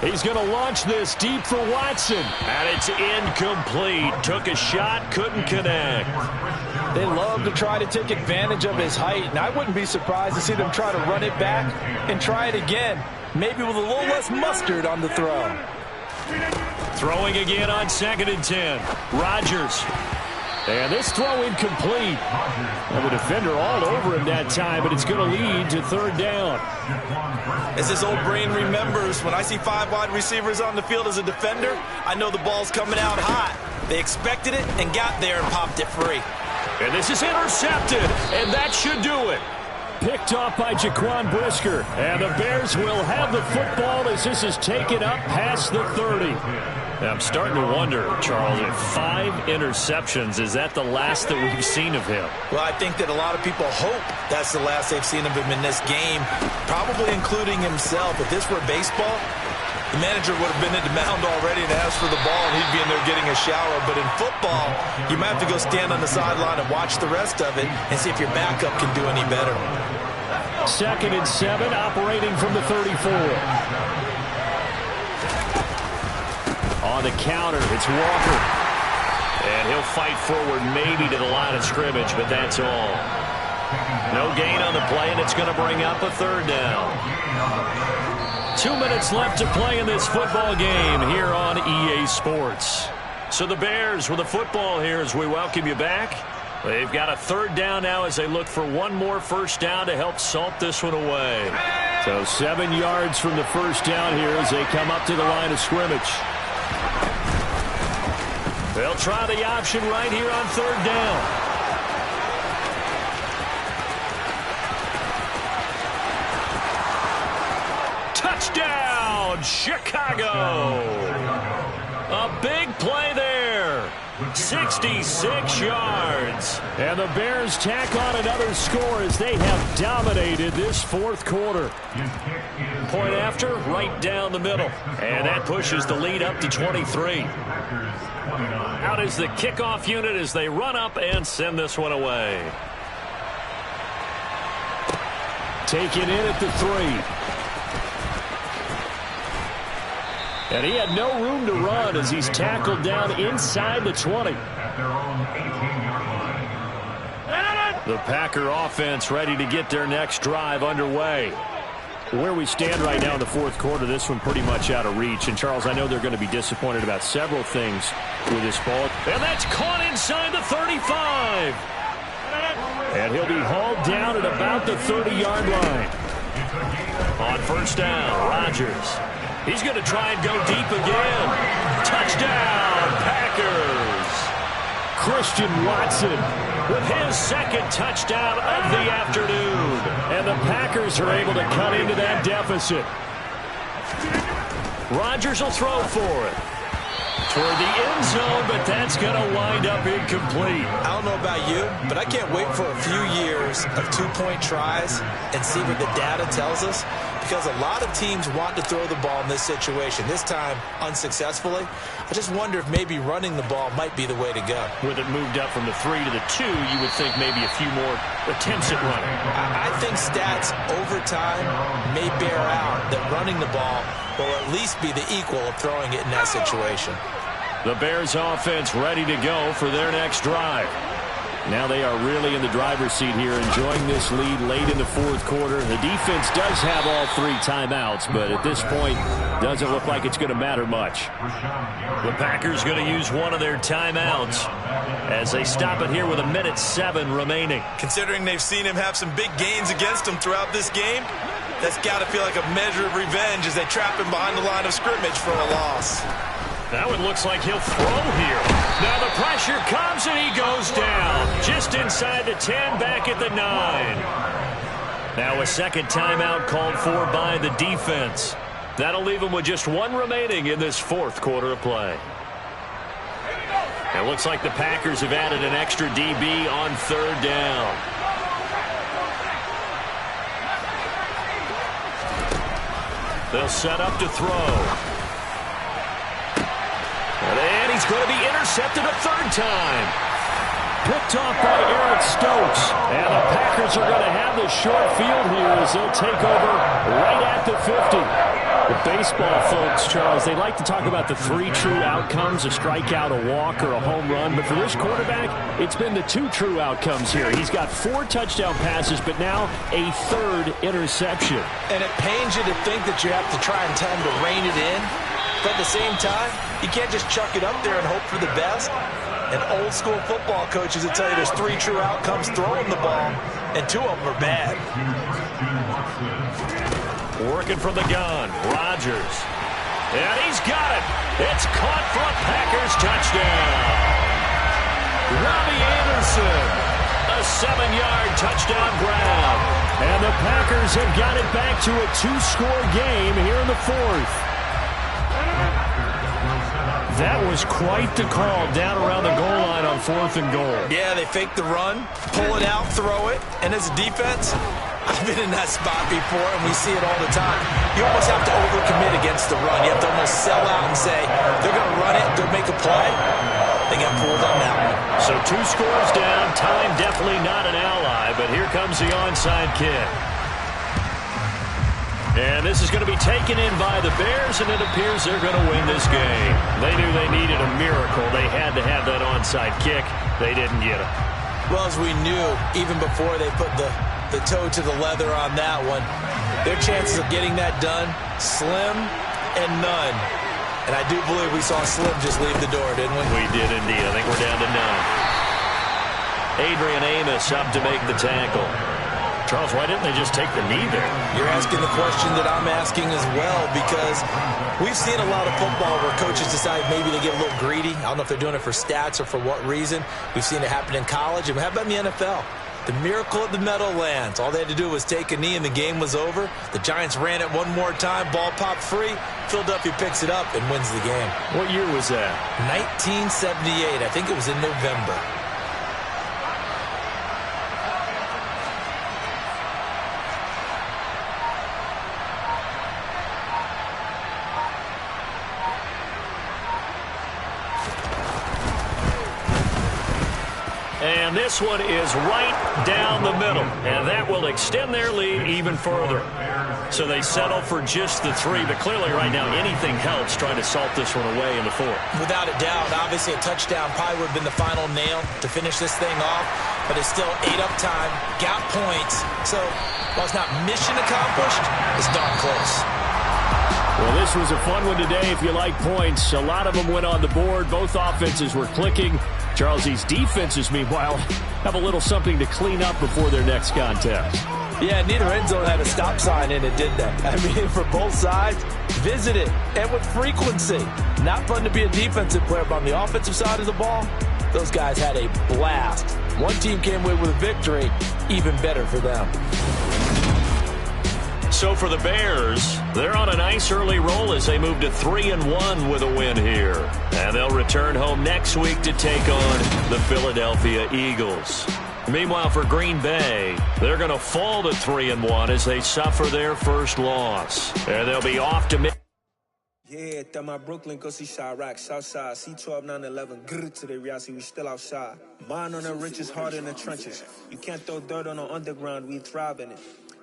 He's going to launch this deep for Watson. And it's incomplete. Took a shot, couldn't connect. They love to try to take advantage of his height, and I wouldn't be surprised to see them try to run it back and try it again. Maybe with a little less mustard on the throw. Throwing again on 2nd and 10. Rodgers. And this throw incomplete. And the defender all over him that time, but it's going to lead to 3rd down. As this old brain remembers, when I see 5 wide receivers on the field as a defender, I know the ball's coming out hot. They expected it and got there and popped it free. And this is intercepted, and that should do it. Picked off by Jaquan Brisker. And the Bears will have the football as this is taken up past the 30. I'm starting to wonder, Charles, if 5 interceptions, is that the last that we've seen of him? Well, I think that a lot of people hope that's the last they've seen of him in this game, probably including himself. If this were baseball, the manager would have been at the mound already and asked for the ball, and he'd be in there getting a shower. But in football, you might have to go stand on the sideline and watch the rest of it and see if your backup can do any better. 2nd and 7, operating from the 34. On the counter, it's Walker. And he'll fight forward maybe to the line of scrimmage, but that's all. No gain on the play, and it's going to bring up a 3rd down. 2 minutes left to play in this football game here on EA Sports. So the Bears with the football here as we welcome you back. They've got a 3rd down now as they look for one more 1st down to help salt this one away. So 7 yards from the 1st down here as they come up to the line of scrimmage. They'll try the option right here on 3rd down. Touchdown, Chicago! A big play there. 66 yards. And the Bears tack on another score as they have dominated this fourth quarter. Point after, right down the middle. And that pushes the lead up to 23. Out is the kickoff unit as they run up and send this one away. Taken in at the 3. And he had no room to run as he's tackled down inside the 20. The Packer offense ready to get their next drive underway. Where we stand right now in the fourth quarter, this one pretty much out of reach. And, Charles, I know they're going to be disappointed about several things with this ball. And that's caught inside the 35. And he'll be hauled down at about the 30-yard line. On first down, Rodgers. He's going to try and go deep again. Touchdown, Packers. Christian Watson with his second touchdown of the afternoon. And the Packers are able to cut into that deficit. Rodgers will throw for it. Toward the end zone, but that's going to wind up incomplete. I don't know about you, but I can't wait for a few years of two-point tries and see what the data tells us, because a lot of teams want to throw the ball in this situation. This time, unsuccessfully. I just wonder if maybe running the ball might be the way to go. With it moved up from the 3 to the 2, you would think maybe a few more attempts at running. I think stats over time may bear out that running the ball will at least be the equal of throwing it in that situation. The Bears offense ready to go for their next drive. Now they are really in the driver's seat here, enjoying this lead late in the fourth quarter. The defense does have all 3 timeouts, but at this point, doesn't look like it's going to matter much. The Packers going to use one of their timeouts as they stop it here with 1:07 remaining. Considering they've seen him have some big gains against him throughout this game, that's got to feel like a measure of revenge as they trap him behind the line of scrimmage for a loss. That one looks like he'll throw here. Now the pressure comes and he goes down. Just inside the 10, back at the 9. Now a second timeout called for by the defense. That'll leave him with just 1 remaining in this fourth quarter of play. It looks like the Packers have added an extra DB on third down. They'll set up to throw. And he's going to be intercepted a third time. Picked off by Eric Stokes. And the Packers are going to have the short field here as they'll take over right at the 50. The baseball folks, Charles, they like to talk about the 3 true outcomes, a strikeout, a walk, or a home run. But for this quarterback, it's been the 2 true outcomes here. He's got 4 touchdown passes, but now a 3rd interception. And it pains you to think that you have to try and tell him to rein it in. But at the same time, you can't just chuck it up there and hope for the best. And old school football coaches will tell you there's 3 true outcomes throwing the ball, and 2 of them are bad. Working from the gun, Rodgers. And he's got it. It's caught for a Packers touchdown. Robbie Anderson, a 7-yard touchdown grab. And the Packers have got it back to a 2-score game here in the fourth. That was quite the call down around the goal line on 4th and goal. Yeah, they fake the run, pull it out, throw it. And as a defense, I've been in that spot before, and we see it all the time. You almost have to overcommit against the run. You have to almost sell out and say, they're going to run it, go make a play. They got pulled on that one. So 2 scores down. Time definitely not an ally, but here comes the onside kick. And this is going to be taken in by the Bears, and it appears they're going to win this game. They knew they needed a miracle. They had to have that onside kick. They didn't get it. Well, as we knew, even before they put the toe to the leather on that one, their chances of getting that done, slim and none. And I do believe we saw Slim just leave the door, didn't we? We did indeed. I think we're down to none. Adrian Amos up to make the tackle. Charles, why didn't they just take the knee there? You're asking the question that I'm asking as well, because we've seen a lot of football where coaches decide maybe they get a little greedy. I don't know if they're doing it for stats or for what reason. We've seen it happen in college, and how about in the NFL? The miracle at the Meadowlands. All they had to do was take a knee and the game was over. The Giants ran it one more time. Ball popped free. Philadelphia picks it up and wins the game. What year was that? 1978. I think it was in November. And this one is right down the middle, and that will extend their lead even further. So they settle for just the 3, but clearly right now anything helps trying to salt this one away in the 4th. Without a doubt, obviously a touchdown probably would have been the final nail to finish this thing off, but it's still ate up time, got points, so while it's not mission accomplished, it's darn close. Well, this was a fun one today if you like points. A lot of them went on the board. Both offenses were clicking. Charles, these defenses, meanwhile, have a little something to clean up before their next contest. Yeah, neither end zone had a stop sign in it, did that? I mean, for both sides, visit it, and with frequency. Not fun to be a defensive player, but on the offensive side of the ball, those guys had a blast. One team came away with a victory, even better for them. So for the Bears, they're on a nice early roll as they move to 3-1 with a win here. And they'll return home next week to take on the Philadelphia Eagles. Meanwhile, for Green Bay, they're going to fall to 3-1 as they suffer their first loss. And they'll be off to Yeah, that my Brooklyn go see Chirac, Southside, C12, 911, grrr to the reality, we still outside. Mine on the riches, hard in the trenches. You can't throw dirt on the underground, we thrive in it.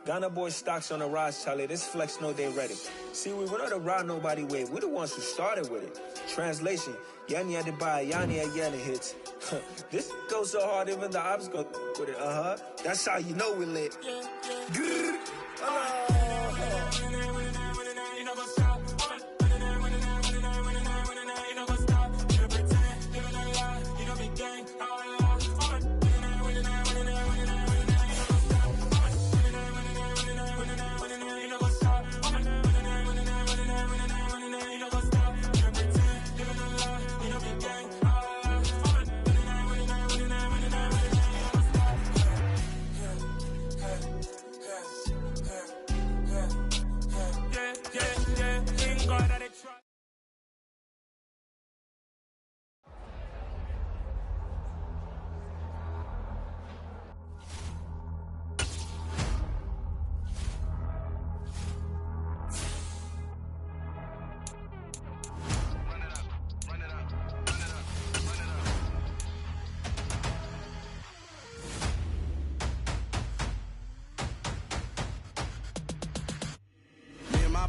Ghana boys stocks on the rise, Charlie. This flex know they ready. See, we not the ride nobody with. We the ones who started with it. Translation: Yanni had to buy, Yanni had Yanni hits. This goes so hard, even the ops go with it. That's how you know we lit.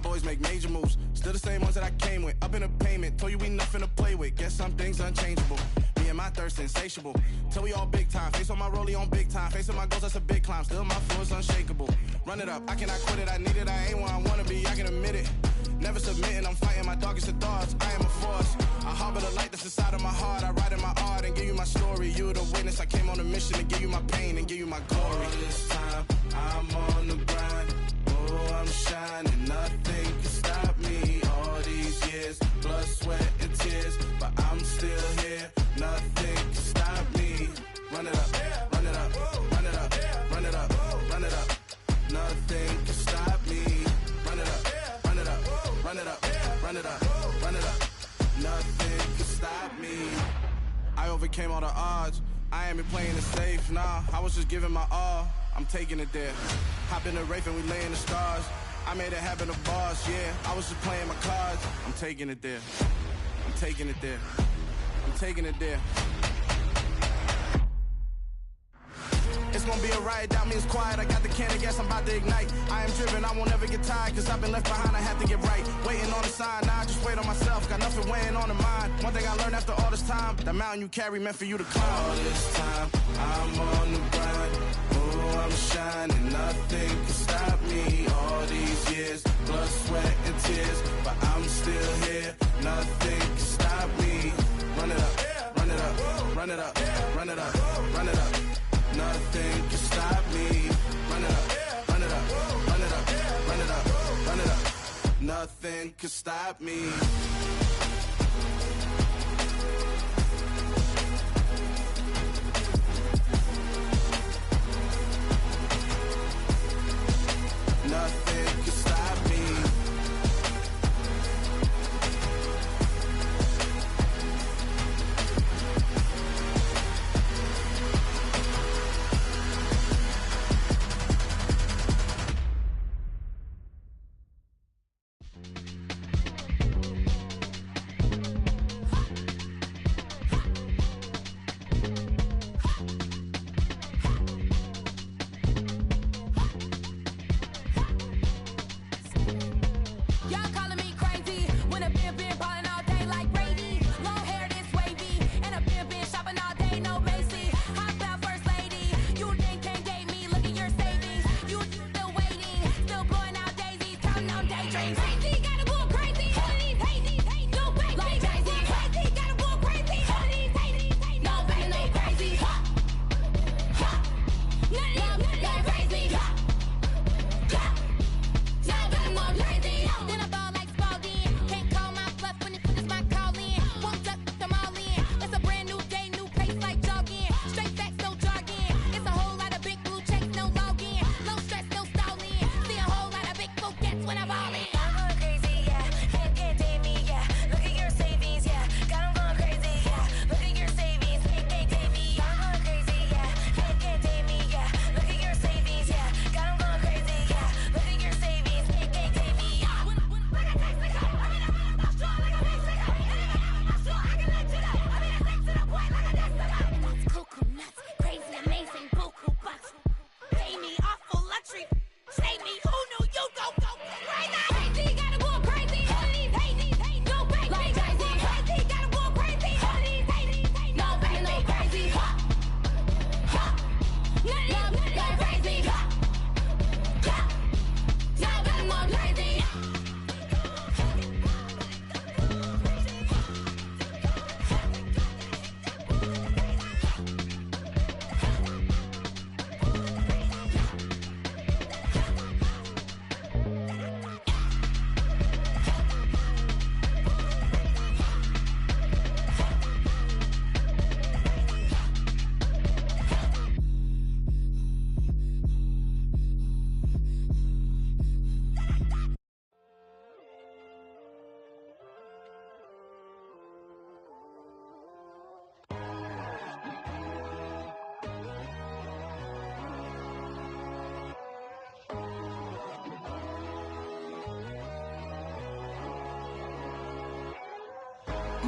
Boys make major moves, still the same ones that I came with. Up in the payment, told you we nothing to play with. Guess some things unchangeable. Me and my thirst insatiable. Till we all big time. Face on my rollie on big time. Facing my goals, that's a big climb. Still my flow is unshakable. Run it up, I cannot quit it. I need it, I ain't where I wanna be. I can admit it. Never submitting, I'm fighting my darkest of thoughts. I am a force. I harbor the light that's inside of my heart. I write in my art and give you my story. You the witness. I came on a mission to give you my pain and give you my glory. All this time, I'm on the grind. Oh, I'm shining. Nothing can stop me. All these years, blood, sweat, and tears, but I'm still here. Nothing can stop me. Run it up, run it up, run it up, run it up, run it up. Nothing can stop me. Run it up, run it up, run it up, run it up, run it up. Nothing can stop me. I overcame all the odds. I ain't been playing it safe, nah. I was just giving my all. I'm taking it there. Hop in the Wraith and we lay in the stars. I made it happen to boss, yeah. I was just playing my cards. I'm taking it there. I'm taking it there. I'm taking it there. It's gonna be a riot, that means quiet. I got the can of gas, I'm about to ignite. I am driven, I won't ever get tired, cause I've been left behind, I have to get right. Waiting on the sign, now I just wait on myself. Got nothing weighing on the mind. One thing I learned after all this time, the mountain you carry meant for you to climb. All this time, I'm on the grind. Oh, I'm shining, nothing can stop me. All these years, blood, sweat, and tears, but I'm still here. Nothing can stop me. Run it up, run it up, run it up, run it up, run it up. Nothing can stop me. Run it up, run it up, run it up, run it up, run it up. Nothing can stop me.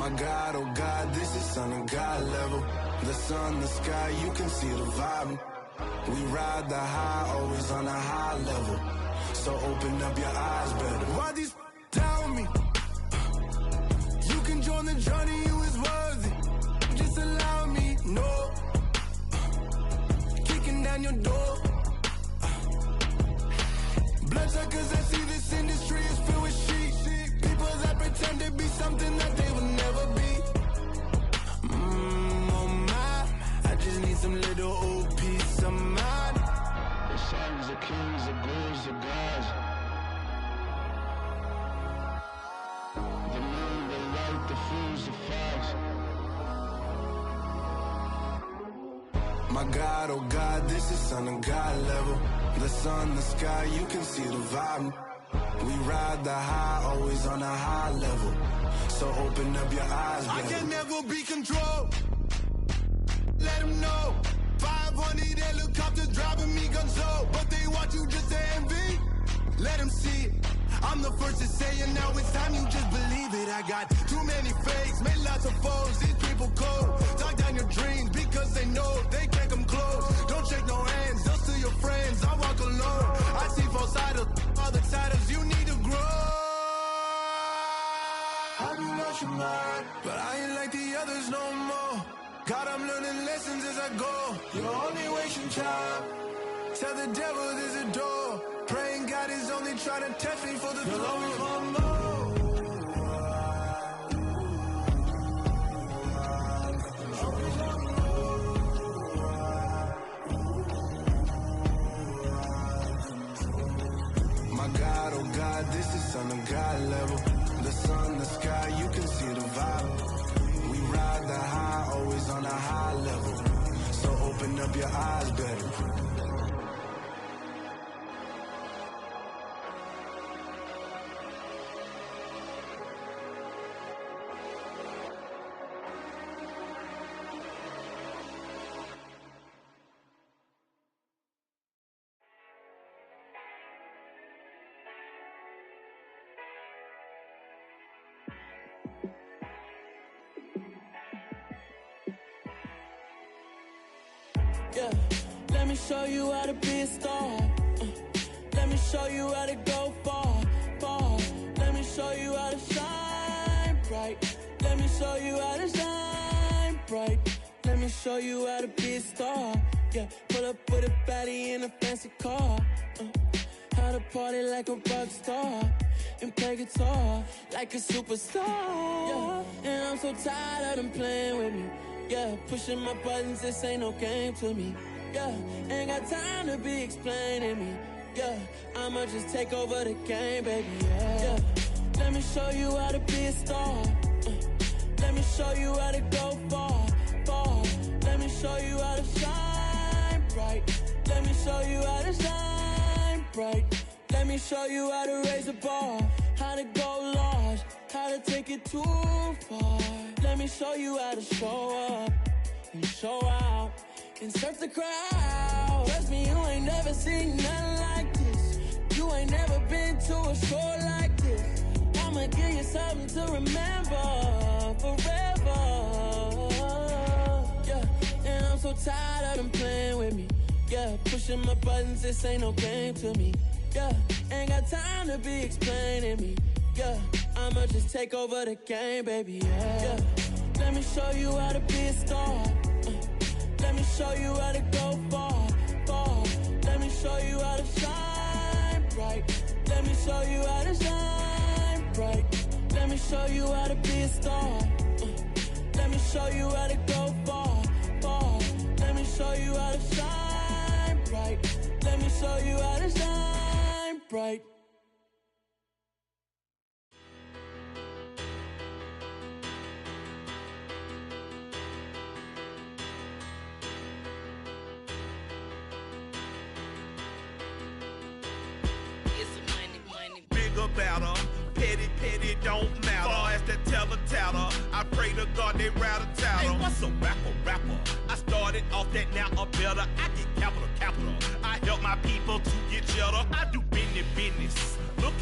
My God, oh God, this is son of God level. The sun, the sky, you can see the vibe. We ride the high, always on a high level. So open up your eyes better. Why these tell me? You can join the journey, you is worthy. Just allow me, no. Kicking down your door. Bloodsuckers, I see this industry is filled with sheep. People that pretend to be something that they will never be. Oh my, I just need some little old peace of mind. The sons of kings, the bulls of gods. The moon, the light, the fools, the facts. My God, oh God, this is son of God level. The sun, the sky, you can see the vibe. We ride the high, always on a high level. So open up your eyes, baby. I can never be controlled. Let them know. 500 helicopters driving me gunso. But they want you just to envy. Let them see it. I'm the first to say it, now it's time you just believe it. I got too many fakes, made lots of foes. These people cold. Talk down your dreams because they know they can't come close. Don't shake no hands, they'll steal your friends. I walk alone. I see false idols, other titles. You need to grow. Have you lost your mind? But I ain't like the others no more. God, I'm learning lessons as I go. You're only wasting time. Tell the devil there's a door. Praying God is only trying to test me for the glory. Always want more. My God, oh God, this is son of God level. The sun, the sky, you can see the vibe. We ride the high, always on a high level. So open up your eyes better. Yeah, let me show you how to be a star. Let me show you how to go far, far. Let me show you how to shine bright. Let me show you how to shine bright. Let me show you how to be a star. Yeah, pull up with a baddie in a fancy car. How to party like a rock star and play guitar like a superstar. Yeah, and I'm so tired of them playing with me. Yeah, pushing my buttons, this ain't no game to me. Yeah, ain't got time to be explaining me. Yeah, I'ma just take over the game, baby. Yeah, let me show you how to be a star. Let me show you how to go far, far. Let me show you how to shine bright. Let me show you how to shine bright. Let me show you how to raise a bar, how to go large, how to take it too far. Let me show you how to show up and show out and surf the crowd. Trust me, you ain't never seen nothing like this. You ain't never been to a show like this. I'ma give you something to remember forever. Yeah, and I'm so tired of them playing with me. Yeah, pushing my buttons, this ain't no game to me. Yeah, ain't got time to be explaining me. Yeah, I'ma just take over the game, baby. Yeah, let me show you how to be a star. Let me show you how to go far, far. Let me show you how to shine bright. Let me show you how to shine bright. Let me show you how to be a star. Let me show you how to go far, far. Let me show you how to shine bright. Let me show you how to shine bright. Better, petty don't matter. Far as the teller, I pray to God they rattle tattle. Hey, what's a rapper? I started off that, now I'm better. I get capital. I help my people to get cheddar. I do business. Look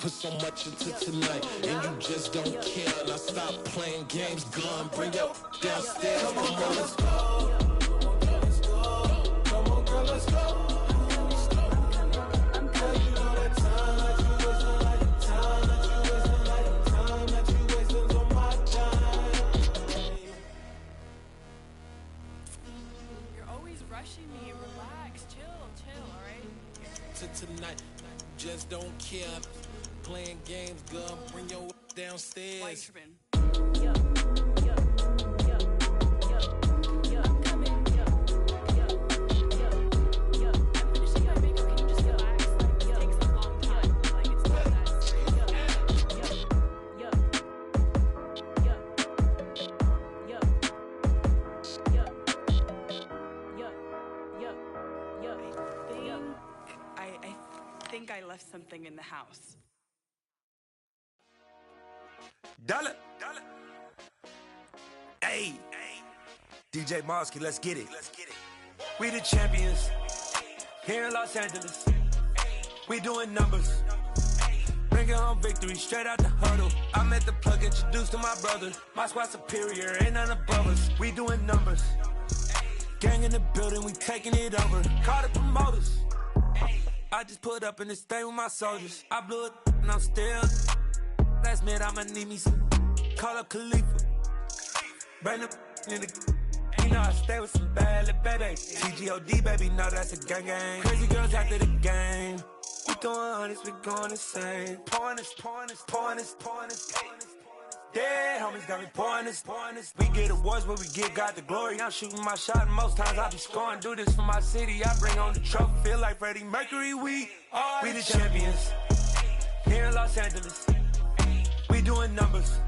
put so much into tonight, and you just don't care. And I stop playing games, gun, bring your downstairs. Come on, girl, let's go. Come on, girl, let's go. Tonight, just don't care. Playing games, girl, bring your downstairs. I left something in the house. Dollar. Hey. DJ Mosky, let's get it. We the champions. Here in Los Angeles. We doing numbers. Bringing home victory straight out the huddle. I'm at the plug, introduced to my brother. My squad superior, ain't none above us. We doing numbers. Gang in the building, we taking it over. Call the promoters. I just put up in this thing with my soldiers. I blew it and I'm still. Last minute I'ma need me some. Call up Khalifa. Bring the in the. You know I stay with some bad little baby. TGOD baby, no that's a gang gang. Crazy girls after the game. We doing honest, we going insane. Pouring this. Yeah, homies got me pouring this. We get awards where we get God the glory. I'm shooting my shot and most times I be scoring. Do this for my city, I bring on the trophy. Feel like Freddie Mercury, we the champions. Here in Los Angeles, we doing numbers.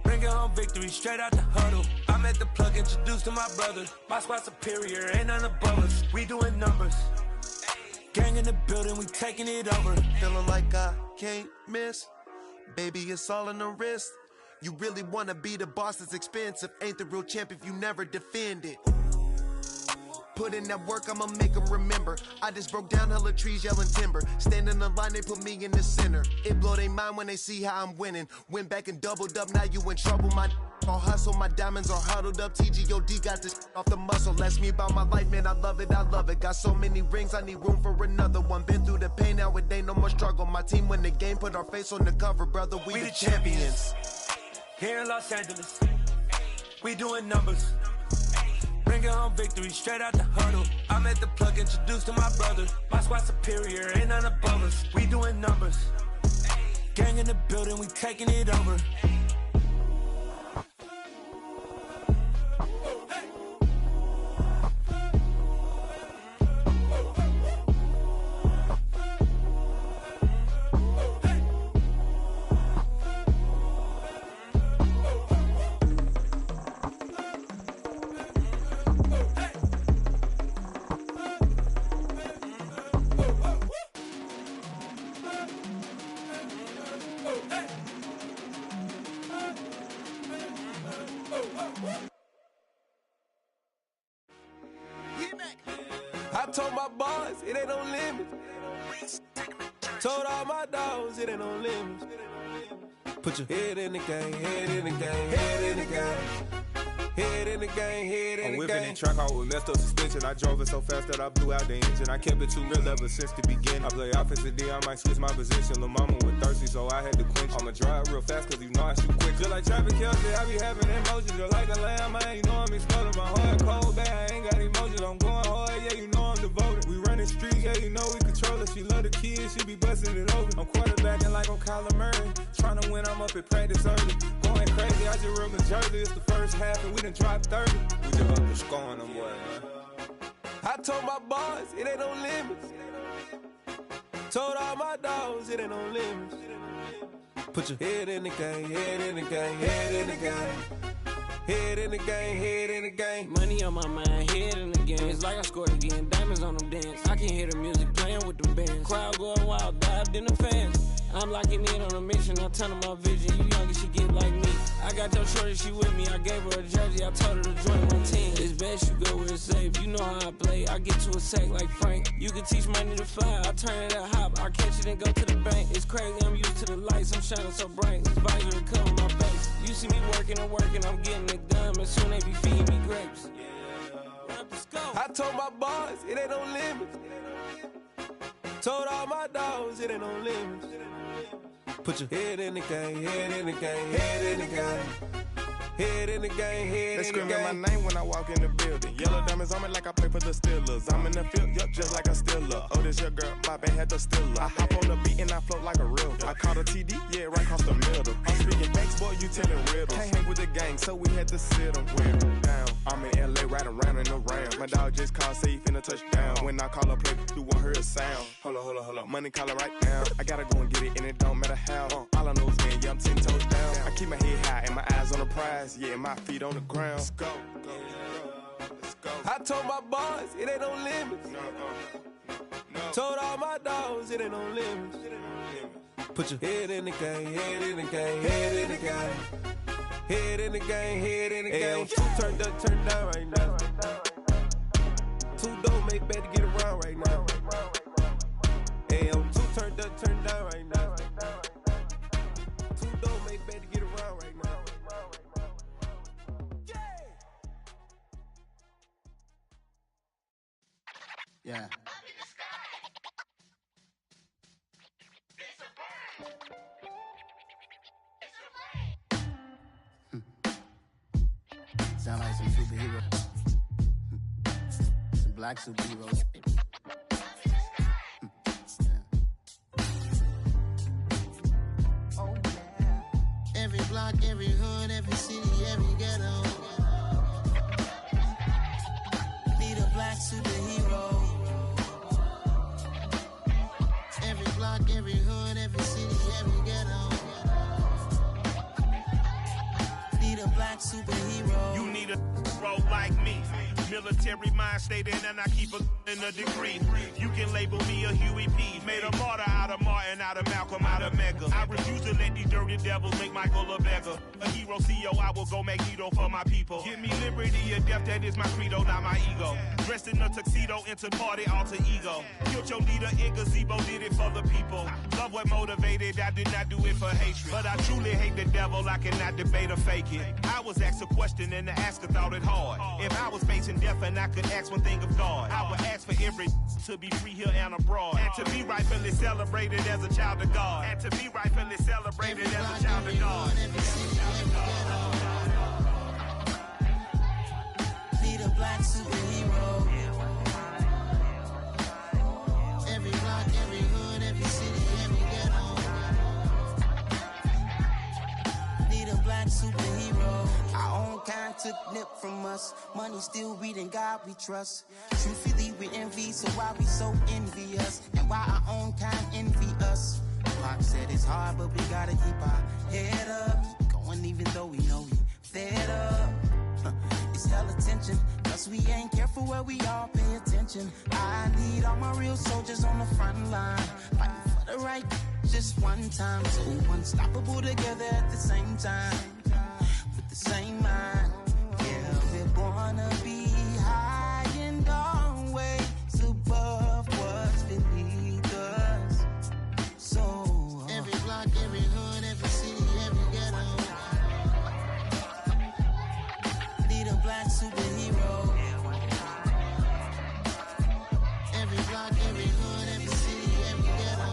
Bringing home victory straight out the huddle. I'm at the plug, introduced to my brother. My squad superior, ain't none above us. We doing numbers. Gang in the building, we taking it over. Feeling like I can't miss. Baby, it's all in the wrist. You really wanna be the boss, it's expensive. Ain't the real champ if you never defend it. Put in that work, I'ma make them remember. I just broke down hella trees, yelling timber. Standing in the line, they put me in the center. It blow their mind when they see how I'm winning. Went back and doubled up, now you in trouble. My all hustle, my diamonds are huddled up. TGOD got this off the muscle. Ask me about my life, man, I love it. Got so many rings, I need room for another one. Been through the pain, now it ain't no more struggle. My team win the game, put our face on the cover, brother. We the champions. Here in Los Angeles, we doing numbers. Bringing home victory straight out the huddle. I'm at the plug, introduced to my brother. My squad superior, ain't none above us. We doing numbers. Gang in the building, we taking it over. I told my boys, it ain't no limits. Told all my dogs, it ain't no limits. Put your head in the game, head in the game, head in the game. Head in the game, head in the game. I'm whipping in track out with messed up suspension. I drove it so fast that I blew out the engine. I kept it too real ever since the beginning. I play offensive D, I might switch my position. Lil' mama was thirsty, so I had to quench. I'ma drive real fast, cause you know I shoot quick. Just like Travis Kelce, I be having emotions. Just like a lamb, man, you know I'm exploding. My heart cold, bad, I ain't got emotions. I'm going hard, yeah, you know I'm devoted. We running streets, yeah, you know we control it. She love the kids, she be busting it open. I'm quarterbacking like I'm Kyler Murray. Trying to win, I'm up at practice early. Going crazy, I just rode the jersey. It's the first half, and we done dropped 30. We just up to scoring them, boy, man. I told my boys, it ain't no limits. Told all my dogs, it ain't no limits. Put your head in the game, head in the game, head in the game. Head in the game, head in the game. Money on my mind, head in the game. It's like I scored again, diamonds on them dance. I can hear the music playing with them bands. Crowd going wild, dived in the fans. I'm locking in on a mission, I tell them my vision. You young, you should get like me. I I got your shorty, she with me. I gave her a jersey, I told her to join my team. It's best you go where it's safe. You know how I play. I get to a sack like Frank. You can teach money to fly. I turn it at hop. I catch it and go to the bank. It's crazy, I'm used to the lights. I'm shining so bright. This visor to cover my face. You see me working and working. I'm getting it done. And soon they be feeding me grapes. I told my boys, it ain't no limits. Told all my dogs, it ain't no limits. Put your head in the game, head in the game, head in the game. Head in the game, head They in the game. screaming my name when I walk in the building. Yellow diamonds on me like I play for the Steelers. I'm in the field, yup, just like a Steeler. Oh, this your girl, my band had the Steeler. I hop on the beat and I float like a river. I caught a TD, yeah, right across the middle. I'm speaking thanks, boy, you telling riddles. Can't hang with the gang, so we had to sit them down. I'm in LA, riding around in the Rams. My dog just called, say he finna touchdown. When I call a play, you won't hear a sound. Hold up, money caller right now. I gotta go and get it, and it don't matter how. All I know is win, yeah, I'm 10 toes down. I keep my head high and my eyes on the prize. Yeah, my feet on the ground. Let's go. I told my boys, it ain't no limits. Told all my dogs, it ain't no limits. Put your head in the game, head in the game, head in the game. Head in the game, head in the game. Two turned up, turned down right now. Two don't make bad to get around right now. Hey, I'm two turned up, turned down right now. Two don't make bad to get around right now. Yeah. Sound like some superheroes. Some black superheroes. Oh, yeah. Every block, every hood, every city, every ghetto. Need a black superhero. Every block, every hood, every city, every ghetto. Need a black superhero. You need a bro like me. Military mind stated, and I keep in a degree. You can label me a Huey P. Made a martyr out of Martin, out of Malcolm, out of Mega. I refuse to let these dirty devils make Michael a beggar. A hero CEO, I will go Magneto for my people. Give me liberty or death, that is my credo, not my ego. Dressed in a tuxedo, into party, alter ego. Killed your leader in gazebo, did it for the people. Love what motivated, I did not do it for hatred. But I truly hate the devil, I cannot debate or fake it. I was asked a question and the asker thought it hard. If I was facing death and I could ask one thing of God, I would ask for every to be free here and abroad. And to be rightfully celebrated as a child of God. And to be rightfully celebrated as a child of God. Need a black superhero. Every block, every hood, every city, every ghetto. Need a black superhero. Our own kind took nip from us. Money still reading God we trust. Truthfully we envy, so why we so envious? And why our own kind envy us? Pac said it's hard, but we gotta keep our head up. Going even though we know we fed up. It's hella tension, cause we ain't careful where we all pay attention. I need all my real soldiers on the front line, fighting for the right just one time. So unstoppable together at the same time, with the same mind. Yeah, we're gonna be high and always above what's beneath us. So every block, every hood, every city, every ghetto. Need a black superhero. Every block, every hood, every city, every ghetto.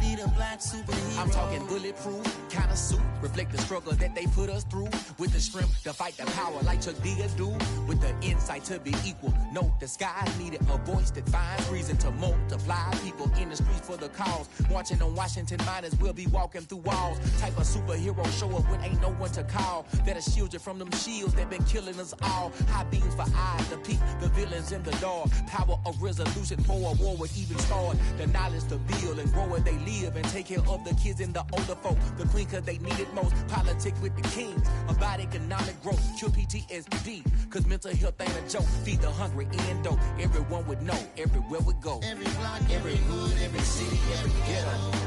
Need a black superhero. I'm talking bulletproof, kind of suit, reflect the struggle that they put us through. With the strength to fight the power like Chuck D do. With the insight to be equal. Note the skies needed a voice that finds reason to multiply. People in the streets for the cause. Marching on Washington, might as well be walking through walls. Type of superhero show up when ain't no one to call. That'll shield you from them shields that been killing us all. High beams for eyes to peek the villains in the dark. Power of resolution for a war would even start. The knowledge to build and grow where they live and take care of the kids and the older folk. The queen cause they need it most. Politics with the kings. About economic growth. Cure PTSD. Cause mental health ain't a joke. Feed the hungry and dope. Everyone would know. Everywhere we go. Every block, every hood, every city, every ghetto.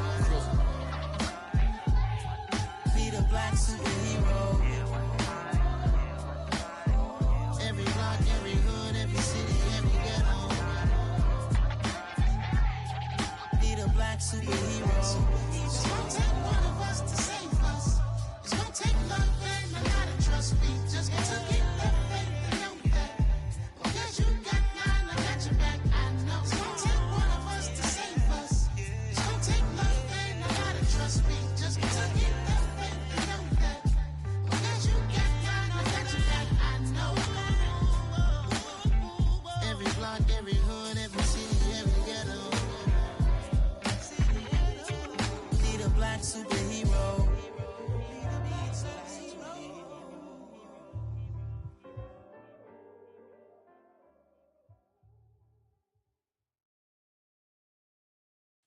every hood, every city, every ghetto. Need a black superhero.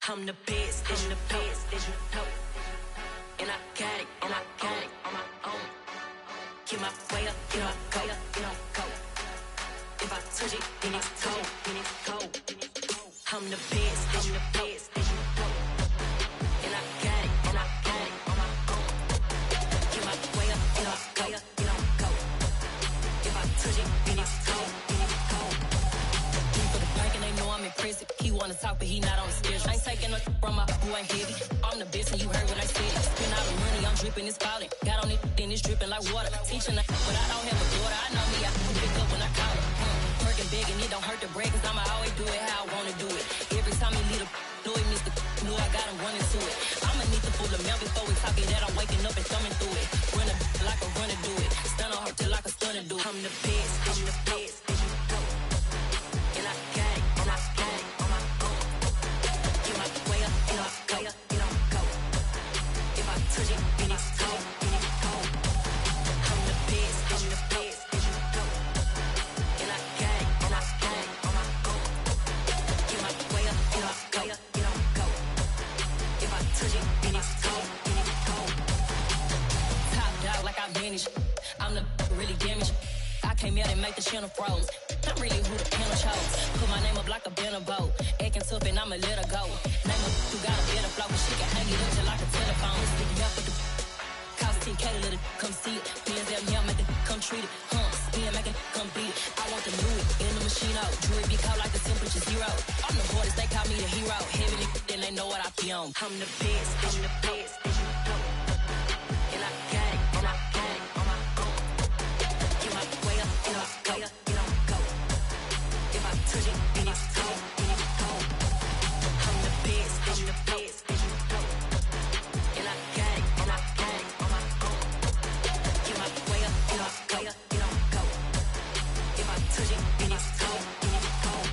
I'm the best, I'm the best, as you know. And I got it, and I got it on my own. Get my way up, get my go, get my go. If I touch it, then it's cold, then it's cold. I'm the best, as you know. And I got it, and I got it on my own. Get my way up, get my go, get my go. If I touch it, then it's cold, then it's cold. For the bank and they know I'm in prison. He wanna talk, but he not on the schedule. I ain't taking no from my boy heavy. I'm the best and you heard what I said. Spend all the money, I'm dripping, it's falling. Got on it, then it's dripping like water. Teaching that, but I don't have a daughter. I know me, I can pick up when I call her. Working big and it don't hurt to break, cause I'ma always do it how I wanna do it. Every time he lead a know he missed the know I got him running to it. I'ma need to pull the mail before we talking that I'm waking up and thumbing through it. Run a like a runner do it. Stun on her till like a stunner do it. I'm the best, I'm the best. And I got it, and I got it on my own. Get my way up, and I go, and I go. If I touch it, then it's cold, then it's cold. I'm the best, I'm the best, as you know. And I got it, and I got it on my own. Get my way up, and I go, and I go. If I touch it, then it's cold, then it's cold. Top dog like I vanished. I'm the really damaged. I came out and make the channel froze. I'm really who the panel chose. Put my name up like a banner boat. Acting tough and I'ma let her go. Name her who got a better flow, but she can hang it up just like a telephone. Sticking up with the cost 10K to let it come see it. Bands out here, make it come treat it. Spin, make it come beat it. I want the Louis in the machine out. Jewelry be cold like the temperature zero. I'm the hardest, they call me the hero. Heavy then they know what I be on. I'm the best, I'm the best, as you know. And I got it, and I got it on my own. Get my way up, and I go, and I go. If I touch it, then it's cold, then it's cold. I'm the best, I'm the best, as you know. And I got it, and I got it on my own. Get my way up, and I go, and I go. If I touch it, then it's cold, then it's cold.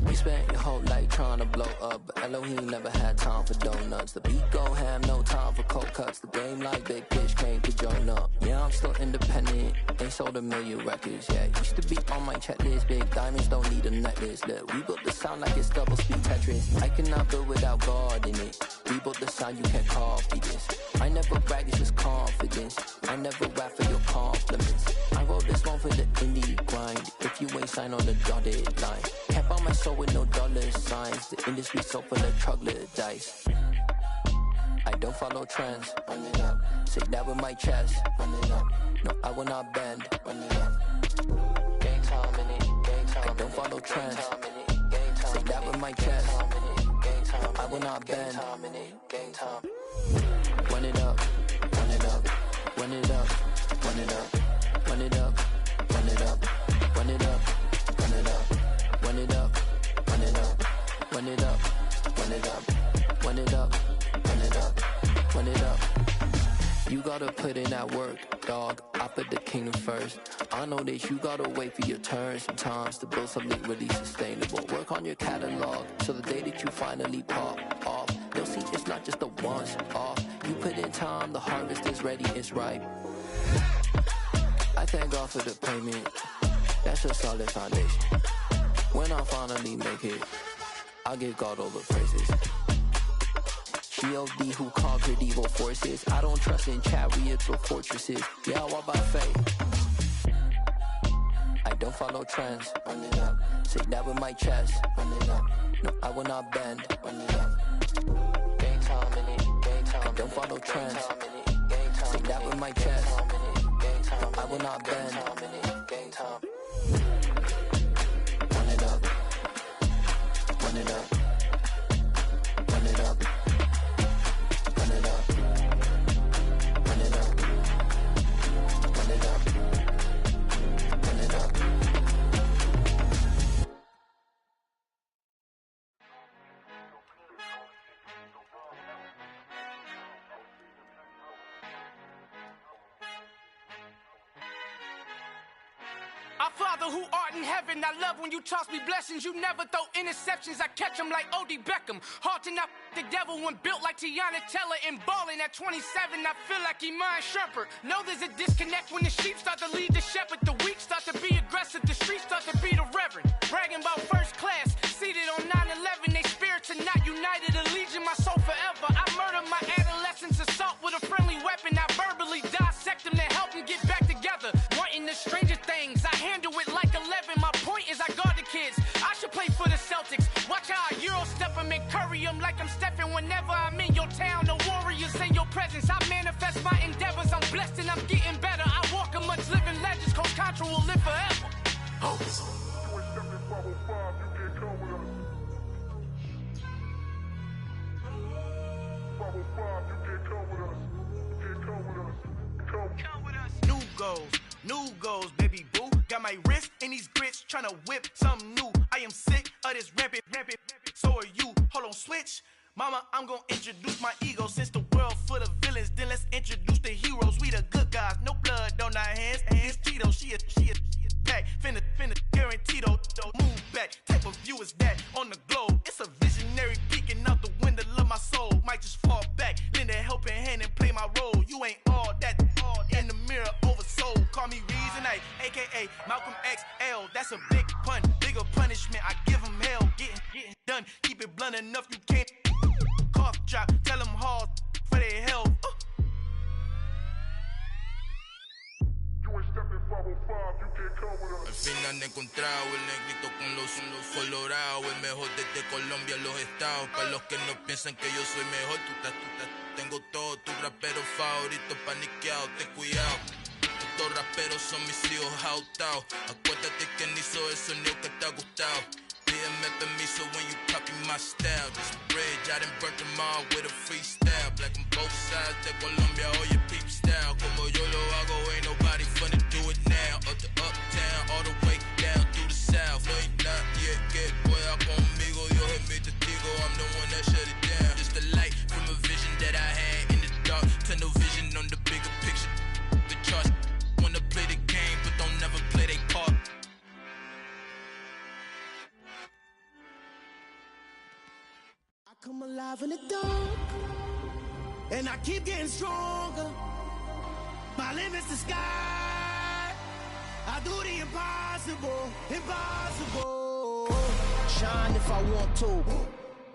We spent your whole life trying to blow up, but Elohim never had time for donuts. The beat gon' have no time for cold cuts. The game like Big Fish came to join up. Yeah, I'm still independent, ain't sold a million records yet. Used to be on my checklist, big diamonds don't need a necklace. Look, we built the sound like it's double speed Tetris. I cannot build without God in it. We built the sound, you can't copy this. I never brag, it's just confidence. I never rap for your compliments. I wrote this one for the indie grind. If you ain't signed on the dotted line, can't buy my soul with no dollar signs. The industry so full of troglodytes. I don't follow trends. Run it up. Say that with my chest. Run it up. No, I will not bend. Run it up. Gang time in it. Gang time. I don't follow trends. Say that with my chest. I will not bend. Gang time. Run it up. Run it up. Run it up. Run it up. Run it up. Run it up. Run it up. Run it up. Run it up. Run it up. Run it up. Run it up. Run it up. Run it up. Run it up. You gotta put in that work, dog. I put the kingdom first. I know that you gotta wait for your turn sometimes to build something really sustainable. Work on your catalog so the day that you finally pop off, they'll see it's not just a once off. You put in time, the harvest is ready, it's ripe. I thank God for the payment. That's a solid foundation. When I finally make it, I give God all the praises. G.O.D. who conquered evil forces. I don't trust in chariots or fortresses. Yeah, I walk by faith. I don't follow trends. Run it up. Say that with my chest. Run it up. No, I will not bend. Run it up. Gang time in it. Gang time. I don't follow trends. Say that with my chest. I will not bend. Gang time. Run it up. Run it up. Run it up. Run it up. Run it up. Run it up. Run it up. Our Father who art in heaven, I love when you toss me blessings. You never throw interceptions, I catch them like O.D. Beckham. Hard to knock the devil when built like Tiana Teller. And balling at 27, I feel like Iman Shumpert. Know there's a disconnect when the sheep start to lead the shepherd. The weak start to be aggressive, the streets start to be the reverend. Bragging about first class, seated on 9/11. They spirits are not united, a legion, my soul forever. I murder my adolescence, assault with a friendly weapon. I verbally dissect them to help them get back together. Wanting the stranger things, I handle it like 11. My point is I guard the kids. I should play for the Celtics. Watch how I Euro step them and curry them like I'm Stephen. Whenever I'm in your town, the Warriors in your presence. I manifest my endeavors. I'm blessed and I'm getting better. I walk amongst living legends. Coach Contra will live forever. New goals, baby boo. Got my wrist in these grits, tryna whip something new. I am sick of this rampant. So are you. Hold on, switch. Mama, I'm gonna introduce my ego. Since the world full of villains, then let's introduce the heroes. We the good guys, no blood on our hands. It's Tito, she a pack. Finna, guaranteed, move back. Type of view is that on the globe? It's a visionary peeking out the window of my soul. Might just fall back, lend a helping hand and play my role. You ain't all that. In the mirror, oversold. Call me Reason, aka Malcolm XL. That's a big pun, bigger punishment. I give him hell, getting done. Keep it blunt enough, you can't. Cough drop, tell them hard for their health. Al fin han encontrado el negrito con los colorados, el mejor desde Colombia, los estados. Para los que no piensan que yo soy mejor, tengo todo, tu rapero favorito paniqueado, ten cuidado. Estos raperos son mis hijos jautados. Acuérdate quién hizo el sonido que te ha gustado. Pídeme permiso when you copy my style. This bridge, I done burnt them all with a freestyle. Black on both sides de Colombia, oye peep style. Como yo lo hago, ain't nobody finna do it now. Up to uptown, all the way down through the south. No hay nadie que pueda conmigo, Dios es mi testigo. I'm the one that shut it down. Just the light from a vision that I had in the dark. Tunnel vision on the bigger picture. The charts wanna play the game, but don't never play their part. Come alive in the dark, and I keep getting stronger. My limit's the sky. I do the impossible. Shine if I want to.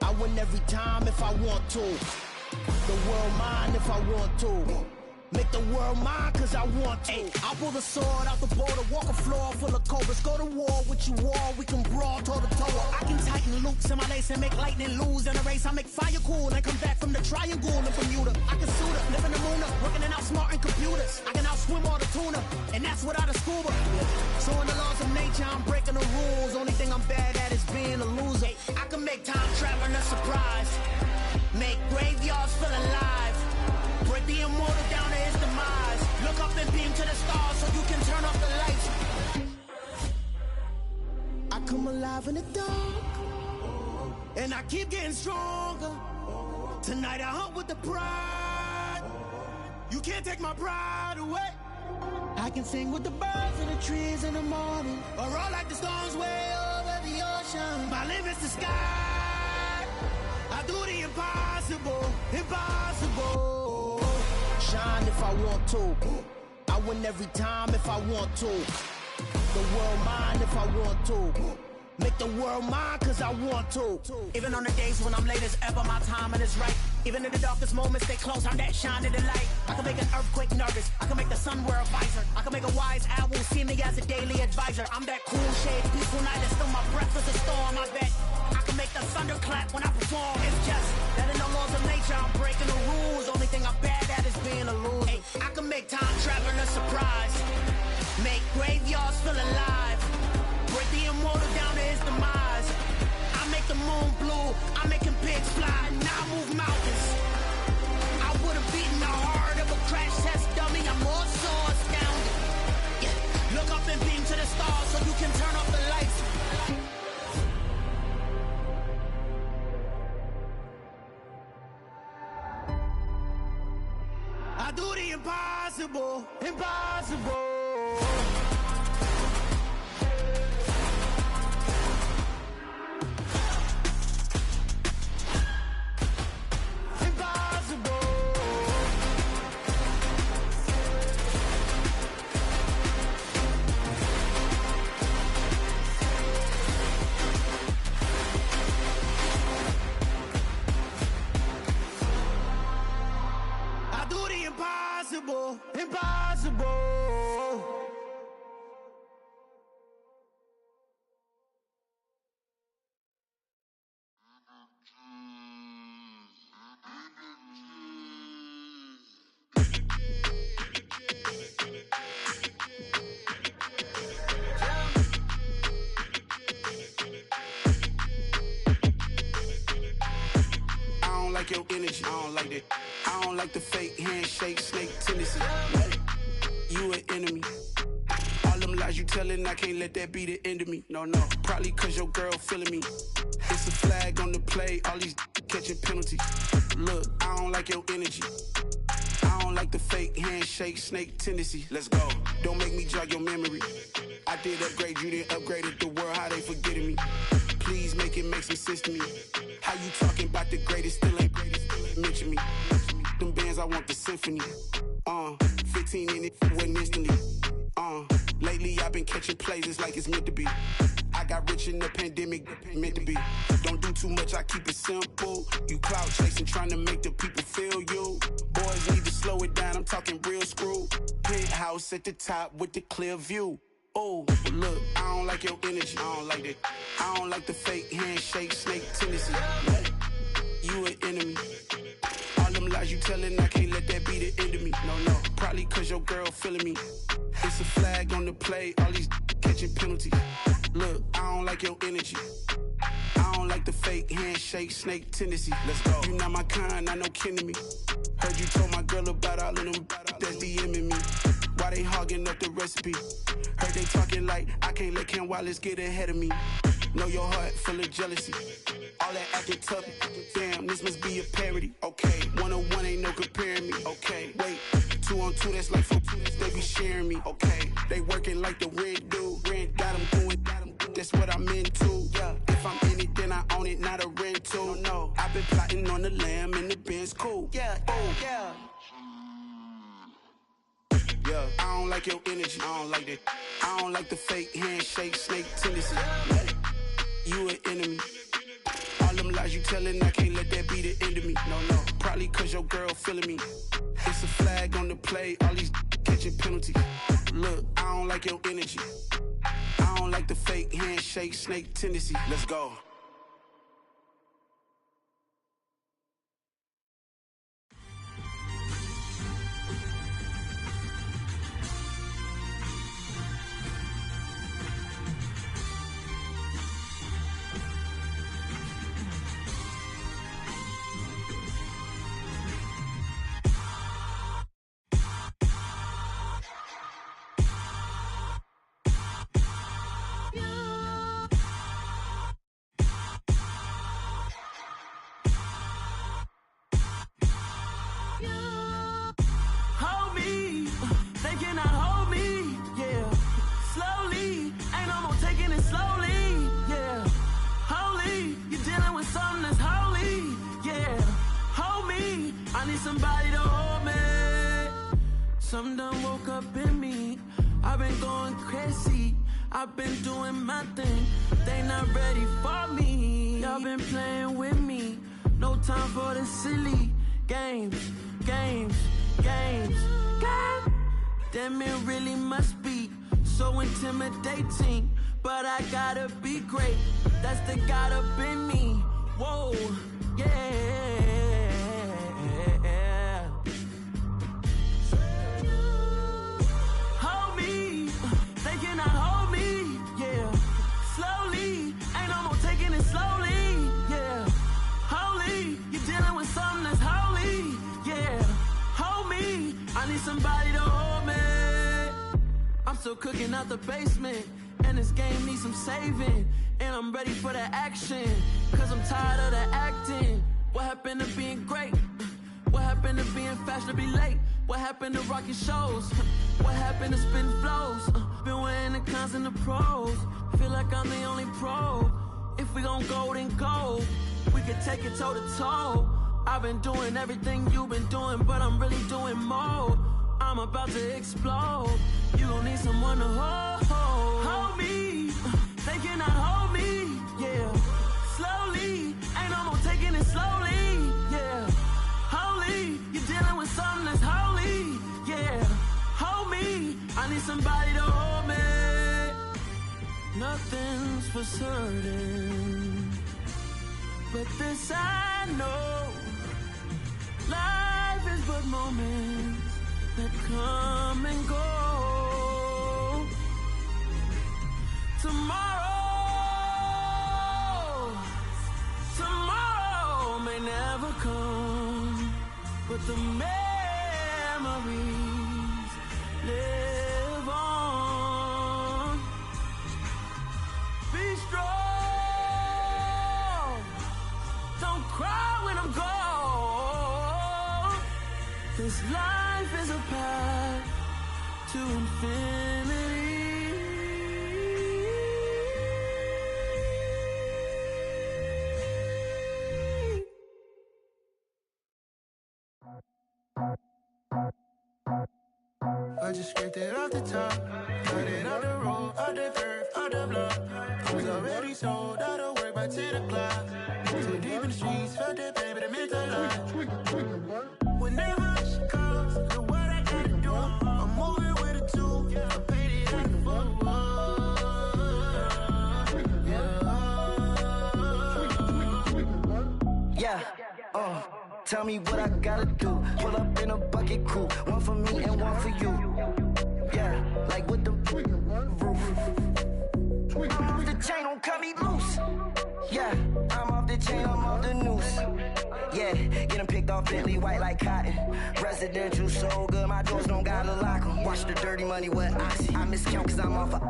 I win every time if I want to. The world mine if I want to. Make the world mine cause I want to. Ay, I'll pull the sword out the border, walk a floor full of cobras. Go to war with you all, we can brawl toe to toe. I can tighten loops in my lace and make lightning lose in a race. I make fire cool and come back from the triangle in Bermuda. I can suit up, live in the moon up, working and outsmarting computers. I can outswim all the tuna, and that's without a scuba. So in the laws of nature, I'm breaking the rules. Only thing I'm bad at is being a loser. I can make time traveling a surprise, make graveyards feel alive. Break the immortal down to his demise. Look up and beam to the stars so you can turn off the lights. I come alive in the dark, and I keep getting stronger. Tonight I hunt with the pride. You can't take my pride away. I can sing with the birds and the trees in the morning, or roll like the storms way over the ocean. My limit's the sky. I do the impossible. Shine if I want to. I win every time if I want to. The world mine if I want to. Make the world mine cause I want to. Even on the days when I'm late as ever, my timing is right. Even in the darkest moments, stay close, I'm that shine in the light. I can make an earthquake nervous, I can make the sun wear a visor. I can make a wise owl see me as a daily advisor. I'm that cool shade, peaceful night, and still my breath is a storm, I bet. I can make the thunder clap when I perform. It's just that in the laws of nature, I'm breaking the rules. Only thing I'm bad at is being a loser. Hey, I can make time traveling a surprise, make graveyards feel alive. Break the immortal down to his demise. I make the moon blue, I'm making pigs fly, now I move mountains. I would've beaten the heart of a crash test dummy, I'm more so astounded. Yeah. Look up and beam to the stars so you can turn off the lights. I do the impossible. it. I don't like the fake handshake, snake tendency. You an enemy. All them lies you telling, I can't let that be the end of me. No, probably cause your girl feeling me. It's a flag on the play, all these catching penalties. Look, I don't like your energy. I don't like the fake handshake, snake tendency. Let's go. Don't make me jog your memory. I did upgrade, you didn't upgrade it. The world, how they forgetting me. Please make it make some sense to me. How you talking about the greatest, still ain't greatest, mention me. Them bands, I want the symphony. 15 in it, wasn't instantly. Lately I've been catching plays, it's like it's meant to be. I got rich in the pandemic, meant to be. Don't do too much, I keep it simple. You clout chasing, trying to make the people feel you. Boys need to slow it down, I'm talking real screw. Penthouse at the top with the clear view. Oh, look, I don't like your energy, I don't like it. I don't like the fake handshake, snake tendency. You an enemy. All them lies you telling, I can't let that be the end of me. No, probably cause your girl feeling me. It's a flag on the play, all these catching penalties. Look, I don't like your energy. I don't like the fake handshake, snake tendency. Let's go. You not my kind, not no kin to me. Heard you told my girl about all of them that's DMing me. Why they hogging up the recipe? Heard they talking like I can't let Ken Wallace get ahead of me. Know your heart full of jealousy. All that acting tough. Damn, this must be a parody. Okay, 101 ain't no comparing me. Okay, wait, 2 on 2, that's like 4 they be sharing me. Okay, they working like the rent do. Rent got them doing, that's what I'm into. Yeah, if I'm in it, then I own it, not a rental. No, I've been plotting on the lamb and the Benz cool. Yeah, yeah. Yeah, I don't like your energy, I don't like that. I don't like the fake handshake, snake tendency. You an enemy. All them lies you telling, I can't let that be the end of me. No, probably cause your girl feeling me. It's a flag on the play, all these catching penalties. Look, I don't like your energy. I don't like the fake handshake, snake tendency. Let's go. Hold me, they cannot hold me, yeah. Slowly, ain't no more taking it slowly, yeah. Holy, you're dealing with something that's holy, yeah. Hold me, I need somebody to hold me. Something done woke up in me, I've been going crazy. I've been doing my thing, they not ready for me. Y'all been playing with me, no time for the silly games. Damn, it really must be so intimidating. But I gotta be great, that's the God up in me. Whoa, yeah. Hold me, they cannot hold me, yeah. Slowly, ain't no more taking it slowly, yeah. Holy, you're dealing with something that's holy, yeah. Hold me, I need somebody to hold me. I'm still cooking out the basement, and this game needs some saving. And I'm ready for the action, cause I'm tired of the acting. What happened to being great? What happened to being fashionably late? What happened to rocking shows? What happened to spin flows? Been wearing the cons and the pros. Feel like I'm the only pro. If we gon' go, then go. We could take it toe to toe. I've been doing everything you've been doing, but I'm really doing more. I'm about to explode. You gon' need someone to hold me. They cannot hold me, yeah. Slowly, ain't no more taking it slowly, yeah. Holy, you're dealing with something that's holy, yeah. Hold me, I need somebody to hold me. Nothing's for certain, but this I know. Life is but moments that come and go. Tomorrow may never come. This life is a path to infinity. I just scraped it off the top, cut it out the road, out the curve, out the block. I was already sold, out of work by 10 o'clock. Too deep in the streets, felt that baby, the mental lie. Whenever she calls, the what I gotta do, I'm moving with a two, I paid it out the full. Yeah, tell me what I gotta do. Pull up in a bucket crew, one for me and one for you. Yeah, like with the roof. I'm off the chain, don't cut me loose. Yeah, I'm off the chain, I'm off the noose. Yeah, get them picked off Bentley, white like cotton. Residential so good, my doors don't gotta lock them. Watch the dirty money with oxy. I miscount cause I'm off a...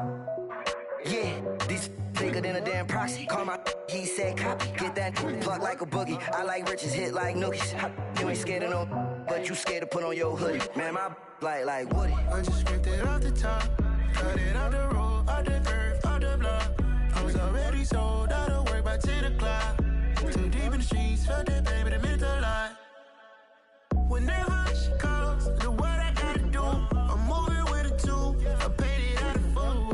Yeah, these bigger than a damn proxy. Call my he said copy. Get that plug like a boogie. I like riches, hit like nookies. You ain't scared of no, but you scared to put on your hoodie. Man, my like Woody. I just scraped it off the top, cut it out the road, out the curve, out the block. I was already sold, out of work by 10 o'clock. Too deep in the streets, felt that baby, the mental lie. Whenever she calls, the what I gotta do, I'm moving with a two, I paid it out the full.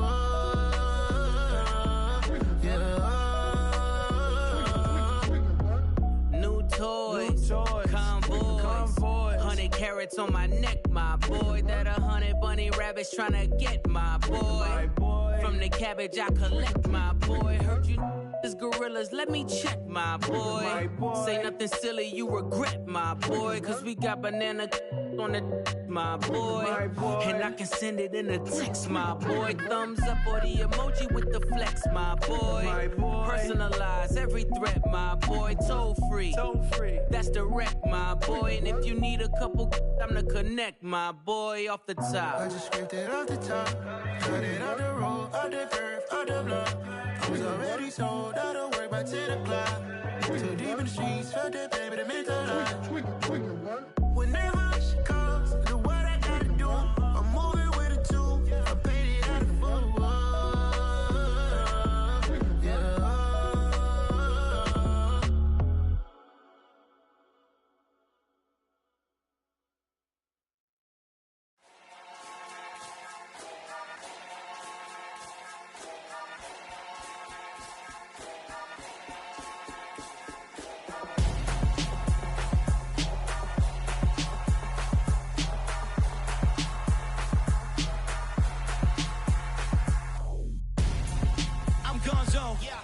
New toys, convoy, 100 carats on my neck, my boy. That 100 bunny rabbits tryna get my boy. From the cabbage I collect, my boy. Heard you is gorillas, let me check, my boy. Say nothing silly, you regret, my boy. Cause we got banana on the my boy. And I can send it in a text, my boy. Thumbs up or the emoji with the flex, my boy. Personalize every threat, my boy. Toll free, that's direct, my boy. And if you need a couple, I'm to connect, my boy, off the top. I just scraped it off the top, cut it out the road, out the curve, out the block. I was already sold, out of work by 10 o'clock. Too deep in the streets, felt that baby, the mental lie. Whenever she calls, the what I gotta do, I'm moving with a two, I paid it out the full.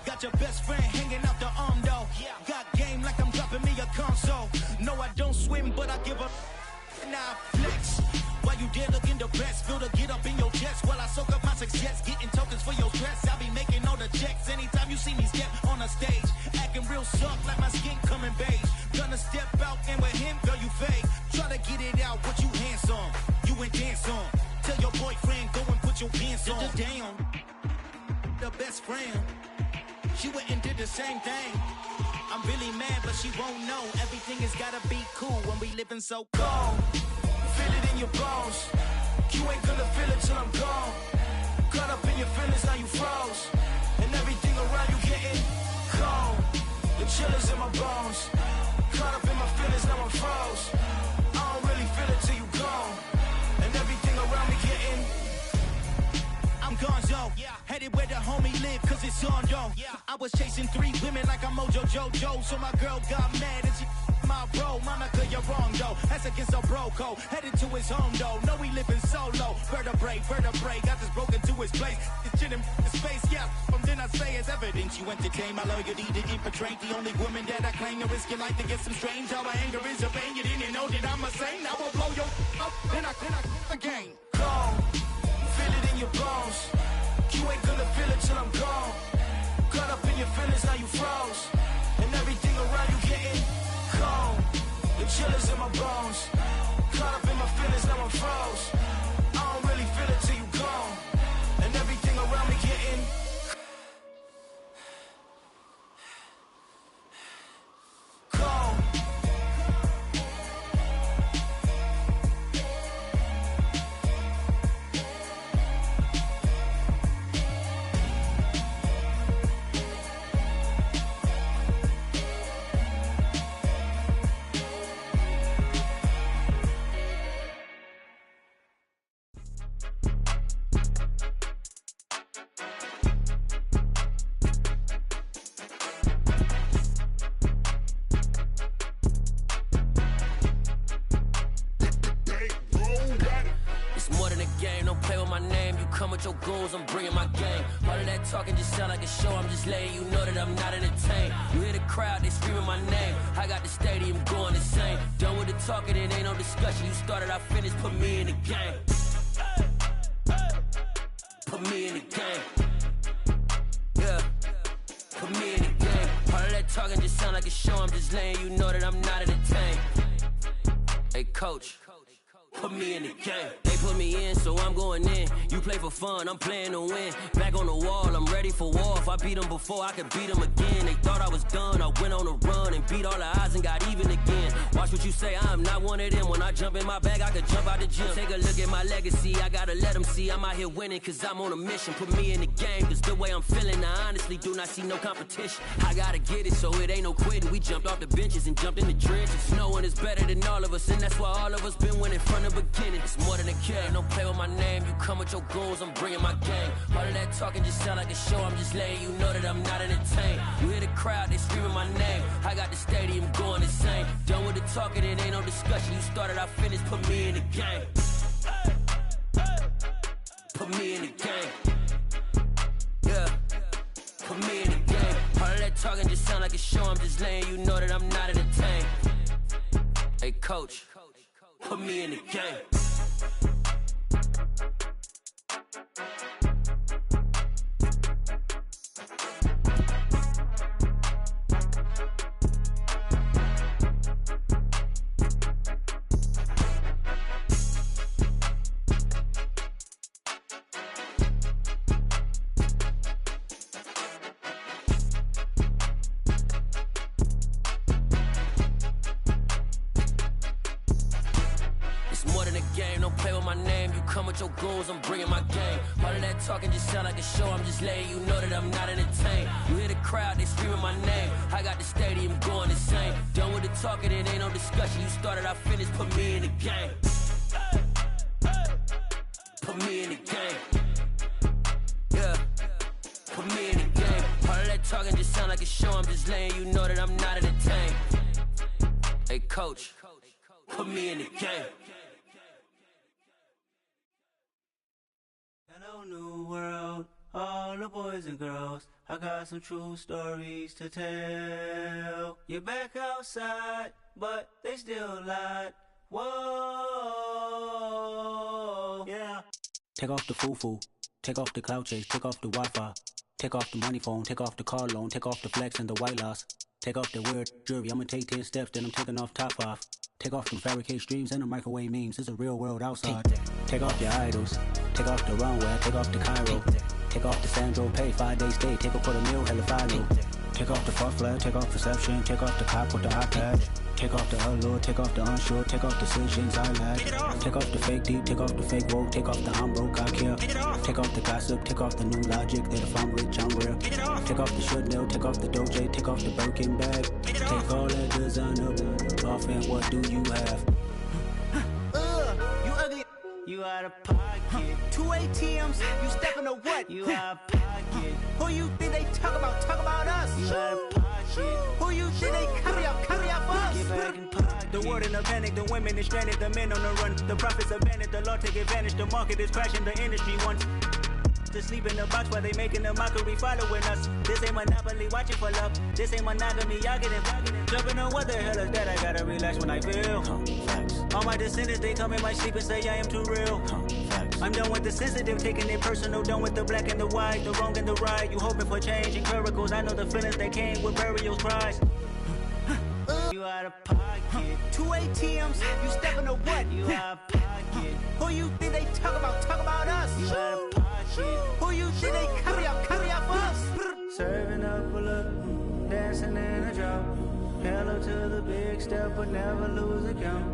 Got your best friend hanging out the arm though. Got game like I'm dropping me a console. No, I don't swim, but I give a now flex. While you there looking the best, feel the get up in your chest while I soak up my success, getting tokens for your stress. I be making all the checks anytime you see me step on a stage, acting real soft like my skin coming beige. Gonna step out and with him, girl, you fake. Try to get it out, but you handsome, you ain't dance on. Tell your boyfriend go and put your pants on. Damn, the best friend. She went and did the same thing. I'm really mad, but she won't know. Everything has gotta be cool when we living so cold. Feel it in your bones. You ain't gonna feel it till I'm gone. Caught up in your feelings, now you froze. And everything around you getting cold. The chillers in my bones. Caught up in my feelings, now I'm froze. I don't really feel it till you gone. And everything around me getting I'm gonzo, headed where the homie live, cause it's on though. I was chasing 3 women like I'm Mojo Jojo, so my girl got mad and she my bro. Monica, you're wrong though, that's against our bro code. Headed to his home though, know we living solo. Vertebrae, got this broken to his place. It's chillin' in space, from then I say it's evidence. You entertain my loyalty to infiltrate the only woman that I claim to risk your life to get some strange. How my anger is a pain, you didn't know that I'm a saint. I will blow your up, then I again. Gone. Feel it in your bones. You ain't gonna feel it till I'm gone. Caught up in your feelings, now you froze. And everything around you getting cold. The chillers in my bones. Caught up in my feelings, now I'm froze. I don't really feel it till you gone. And everything around me getting cold. my name, you come with your goons, I'm bringing my gang. All of that talking just sound like a show, I'm just letting you know that I'm not entertained. You hear the crowd, they screaming my name. I got the stadium going insane. Done with the talking, it ain't no discussion. You started, I finished, put me in the game. Put me in the game. Yeah, put me in the game. All of that talking just sound like a show, I'm just letting you know that I'm not entertained. Hey coach, put me in the game. They put me in, so I'm going in. You play for fun, I'm playing to win. Back on the wall, I'm ready for war. If I beat them before, I could beat them again. They thought I was done, I went on a run and beat all the odds and got even again. Watch what you say, I'm not one of them. When I jump in my bag, I could jump out the gym. Take a look at my legacy, I gotta let them see I'm out here winning, cause I'm on a mission. Put me in the game, cause the way I'm feeling, I honestly do not see no competition. I gotta get it, so it ain't no quitting. We jumped off the benches and jumped in the trenches. No one is better than all of us, and that's why all of us been winning from the beginning. It's more than a game, don't play with my name. You come with your goons, I'm bringing my gang. All of that talking just sound like a show, I'm just letting you know that I'm not entertained. You hear the crowd, they screaming my name. I got the stadium going insane. Done with the talking, it ain't no discussion. You started, I finished, put me in the game. Put me in the game. Yeah, put me in the game. All of that talking just sound like a show, I'm just letting you know that I'm not entertained. Hey coach, put me in the game. Your goons, I'm bringing my game. All of that talking just sound like a show, I'm just letting you know that I'm not entertained. You hear the crowd, they screaming my name. I got the stadium going insane. Done with the talking, it ain't no discussion. You started, I finished, put me in the game. Put me in the game. Yeah, put me in the game. All of that talking just sound like a show, I'm just letting you know that I'm not entertained. Hey coach, put me in the game. Hello, new world, all the boys and girls. I got some true stories to tell. You're back outside, but they still lied. Whoa, yeah. Take off the foo-foo, take off the cloud chase, take off the Wi-Fi. Take off the money phone, take off the car loan, take off the flex and the white loss. Take off the weird jewelry, I'ma take 10 steps, then I'm taking off top 5. Take off them fabricate streams and the microwave memes, it's a real world outside. Take off your idols, take off the runway, take off the Cairo. Take off the Sandro pay, 5-day stay, take a $250,000, hella final. Take off the fuck flag, take off perception, take off the cop with the iPad. Take off the allure, take off the unsure, take off decisions I lack. Take off the fake deep, take off the fake woke, take off the I'm broke, I care. Take off the gossip, take off the new logic that if I'm rich, I'm real. Take off the Chanel, take off the Doja, take off the Birkin bag. Take all that designer off and what do you have? You ugly. You out of pocket. 2 ATMs, you stepping or what? You out of pocket. Who you think they talk about? Talk about us. You out of pocket. Who you think they carry up us? Get back in pocket. The world in a panic, the women is stranded, the men on the run. The profits abandoned, the law take advantage. The market is crashing, the industry wants to sleep in the box while they making a mockery following us. This ain't monopoly, watching for love. This ain't monogamy, y'all getting jumping on what the hell is that? I gotta relax when I feel. All my descendants, they come in my sleep and say I am too real. I'm done with the sensitive, taking it personal. Done with the black and the white, the wrong and the right. You hoping for change and miracles. I know the feelings that came with burial cries. You out of pocket. 2 ATMs, you stepping or what? You out of pocket. Who you think they talk about? Talk about us. You out of pocket. Who you think they carry up us? Serving up a look, dancing in a drop. Hello to the big step, but never lose a count.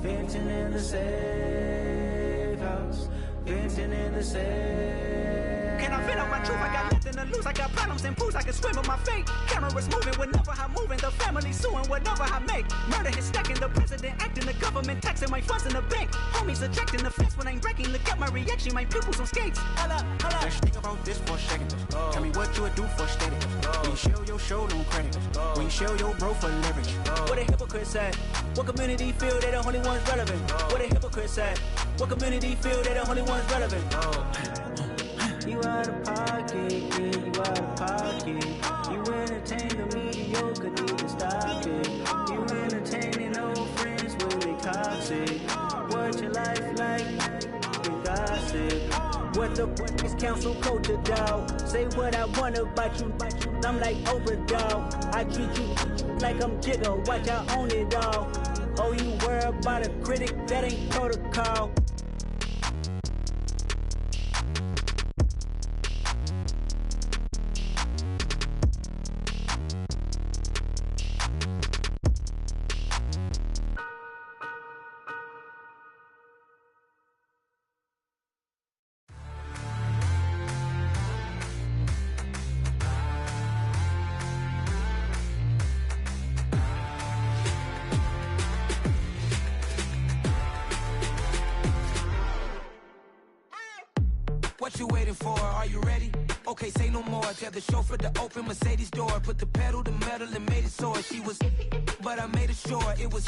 Venting in the safe house. Venting in the safe. Can I vent out my truth? I got nothing to lose. I got problems and pools. I can swim with my fate. Cameras moving whenever I'm moving. The family suing whatever I make. Murder is stacking. The president acting. The government taxing my funds in the bank. Homies ejecting the fence when I'm wrecking. Look at my reaction. My pupils on skates. Holla, holla. Let's think about this for a second. Tell me what you would do for steady. When you show your show, no credit. When you show your bro for leverage. What a hypocrite said. What community feel they the only ones relevant? What a hypocrite said. What community feel they the only ones relevant? what the is council culture, dog. Say what I want about you, I'm like Oprah, dog. I treat you like I'm Jigga, watch I own it all. Oh, you worry about a critic, that ain't protocol. What you waiting for? Are you ready? Okay, say no more. Tell the chauffeur to open Mercedes door. Put the pedal to metal and made it soar. She was, but I made it sure it was.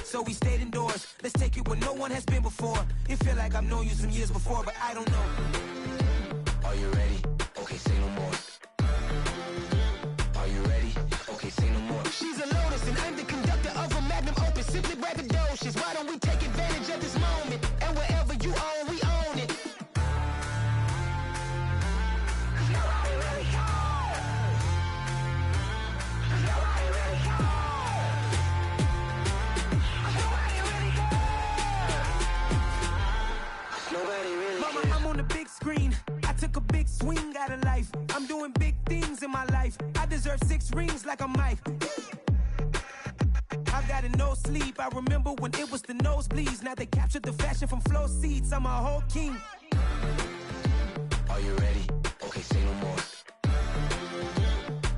So we stayed indoors. Let's take it where no one has been before. It feel like I've known you some years before, but I don't know. Are you ready? Okay, say no more. Are you ready? Okay, say no more. She's a lotus and I'm the conductor of a magnum opus. Simply braggadocious. Why don't we take advantage of this moment? And wherever you own, we own it. Mama, I'm on the big screen. I took a big swing out of life. I'm doing big things in my life. I deserve 6 rings like a Mike. I've got no sleep. I remember when it was the nosebleeds. Now they captured the fashion from flow seats. I'm a whole king. Are you ready? Okay, say no more.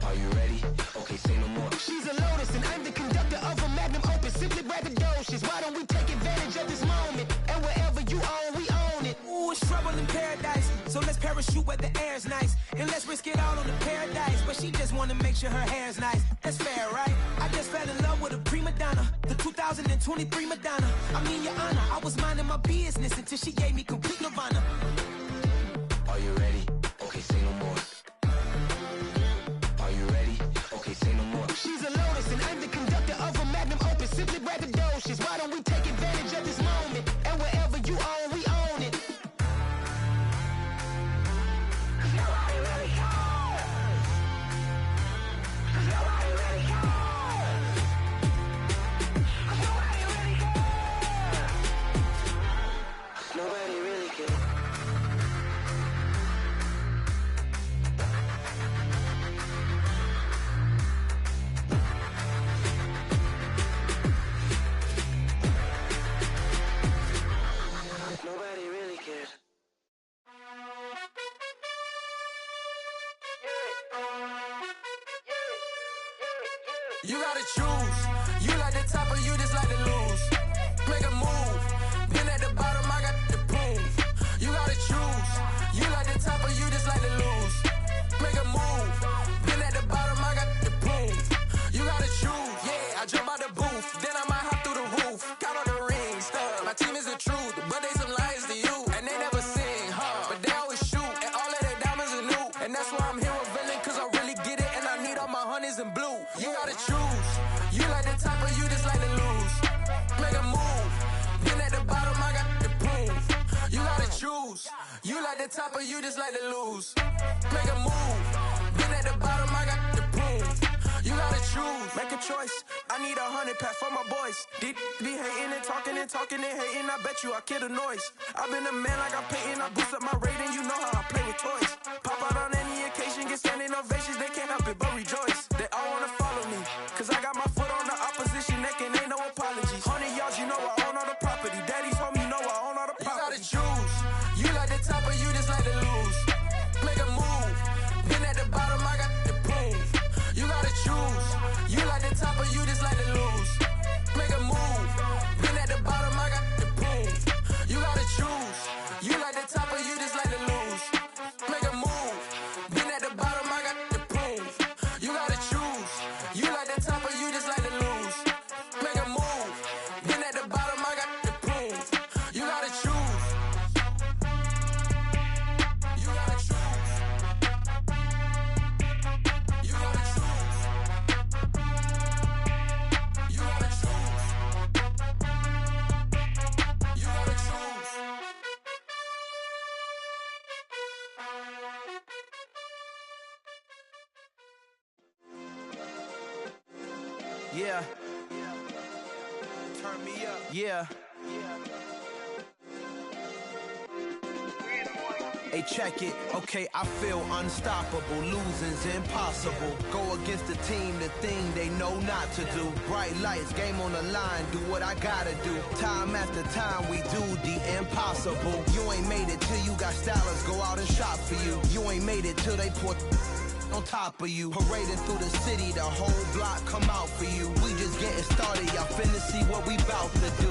Are you ready? Okay, say no more. She's a lotus and I'm the conductor of a magnum opus. Simply braggadocious. Why don't we take advantage of this moment? And wherever you own, we own it. Ooh, it's trouble in paradise. So let's parachute where the air's nice. And let's risk it all on the paradise. But she just wanna make sure her hair's nice. That's fair, right? I just fell in love with a prima donna. The 2023 Madonna. I mean, your honor, I was minding my business until she gave me complete nirvana. Are you ready? Okay, say no more. Are you ready? Okay, say no more. She's a lotus and I'm the conductor of a magnum opus. Simply braggadocious. Why don't we take advantage of this moment? And wherever you own, we own it. Nobody really cares. Nobody really cares. Nobody really cares. Nobody really cares. Nobody really cares. You gotta choose. You like the top or you just like to lose. Make a move. Been at the bottom, I got the proof. You gotta choose. You like the top or you just like to lose. Make a move. Been at the bottom, I got the proof. You gotta choose. Yeah, I jump out the booth. Then I might hop through the roof. Count on the rings. My team is the truth, but they some liars to you. And they never sing, huh? But they always shoot. And all of their diamonds are new. And that's why I'm here revealing, cause I really get it. And I need all my honeys in blue. You gotta choose. You like the top or you just like to lose. Make a move. Been at the bottom, I got the proof. You gotta choose. You like the top or you just like to lose. Make a move. Been at the bottom, I got the proof. You gotta choose. Make a choice. I need 100 pack for my boys. Deep be hating and talking and hating. I bet you I kill the noise. I've been a man like I'm painting. I boost up my rating. You know how I play with toys. Pop out on any occasion, get standing ovations. They can't help it but rejoice. They all wanna follow me, cause I got my foot on the opposition neck and ain't no apologies. 100 yards, you know I own all the property. Daddy's home, you know I own all the property. You gotta choose. You like the top or you just like to lose. Make a move. Been at the bottom, I got the proof. You gotta choose. You like the top or you just like to lose. Make a move. Been at the bottom, I got the proof. You gotta choose. You like the top or you just like to lose. Yeah. Turn me up. Yeah. Hey, check it. Okay, I feel unstoppable. Losing's impossible. Go against the team, the thing they know not to do. Bright lights, game on the line, do what I gotta do. Time after time, we do the impossible. You ain't made it till you got stylers go out and shop for you. You ain't made it till they put on top of you. Parading through the city, the whole block come out for you. We just getting started, y'all finna see what we bout to do.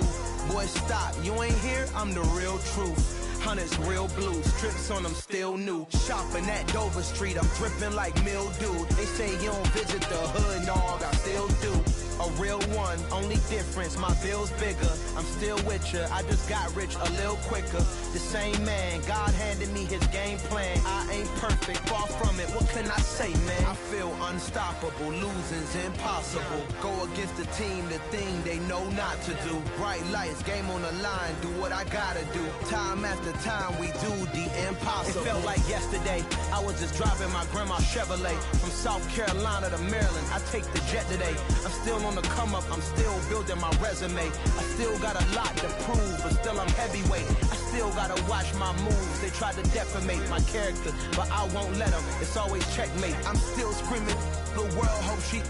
Boy, stop, you ain't here, I'm the real truth. Hunters, real blue, strips on them still new. Shopping at Dover Street, I'm dripping like mildew. They say you don't visit the hood, dog, I still do. A real one, only difference, my bill's bigger. I'm still with ya, I just got rich a little quicker. The same man, God handed me his game plan. I ain't perfect, far from it, what can I say, man? I feel unstoppable, losing's impossible. Go against the team, the thing they know not to do. Bright lights, game on the line, do what I gotta do. Time after time, we do the impossible. It felt like yesterday, I was just driving my grandma's Chevrolet. From South Carolina to Maryland, I take the jet today. I'm still on the come up, I'm still building my resume. I still got a lot to prove, but still I'm heavyweight. I still gotta watch my moves. They try to defamate my character, but I won't let them. It's always checkmate. I'm still screaming, the world hope she.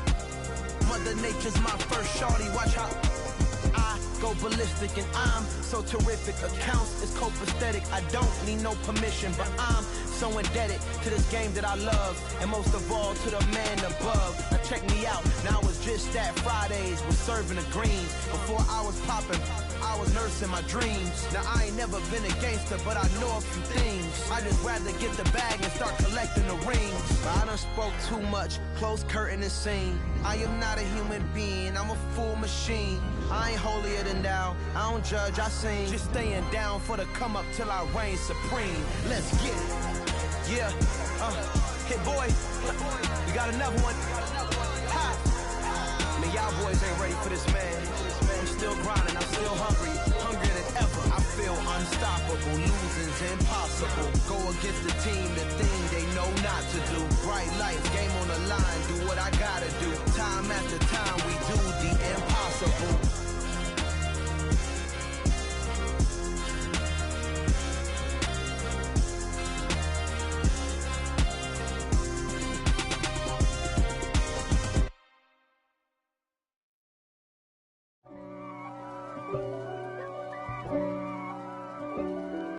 Mother Nature's my first shorty, watch how I go ballistic and I'm so terrific. Accounts is copacetic, I don't need no permission, but I'm so indebted to this game that I love, and most of all to the man above. Now check me out, now it's just that Fridays was serving the greens. Before I was popping, I was nursing my dreams. Now I ain't never been a gangster, but I know a few things. I just rather get the bag and start collecting the rings. But I done spoke too much, close curtain and scene. I am not a human being, I'm a full machine. I ain't holier than thou, I don't judge, I sing. Just staying down for the come up till I reign supreme. Let's get it. Yeah, hit boy, we got another one. Ha! Man, y'all boys ain't ready for this, man. I'm still grinding, I'm still hungry.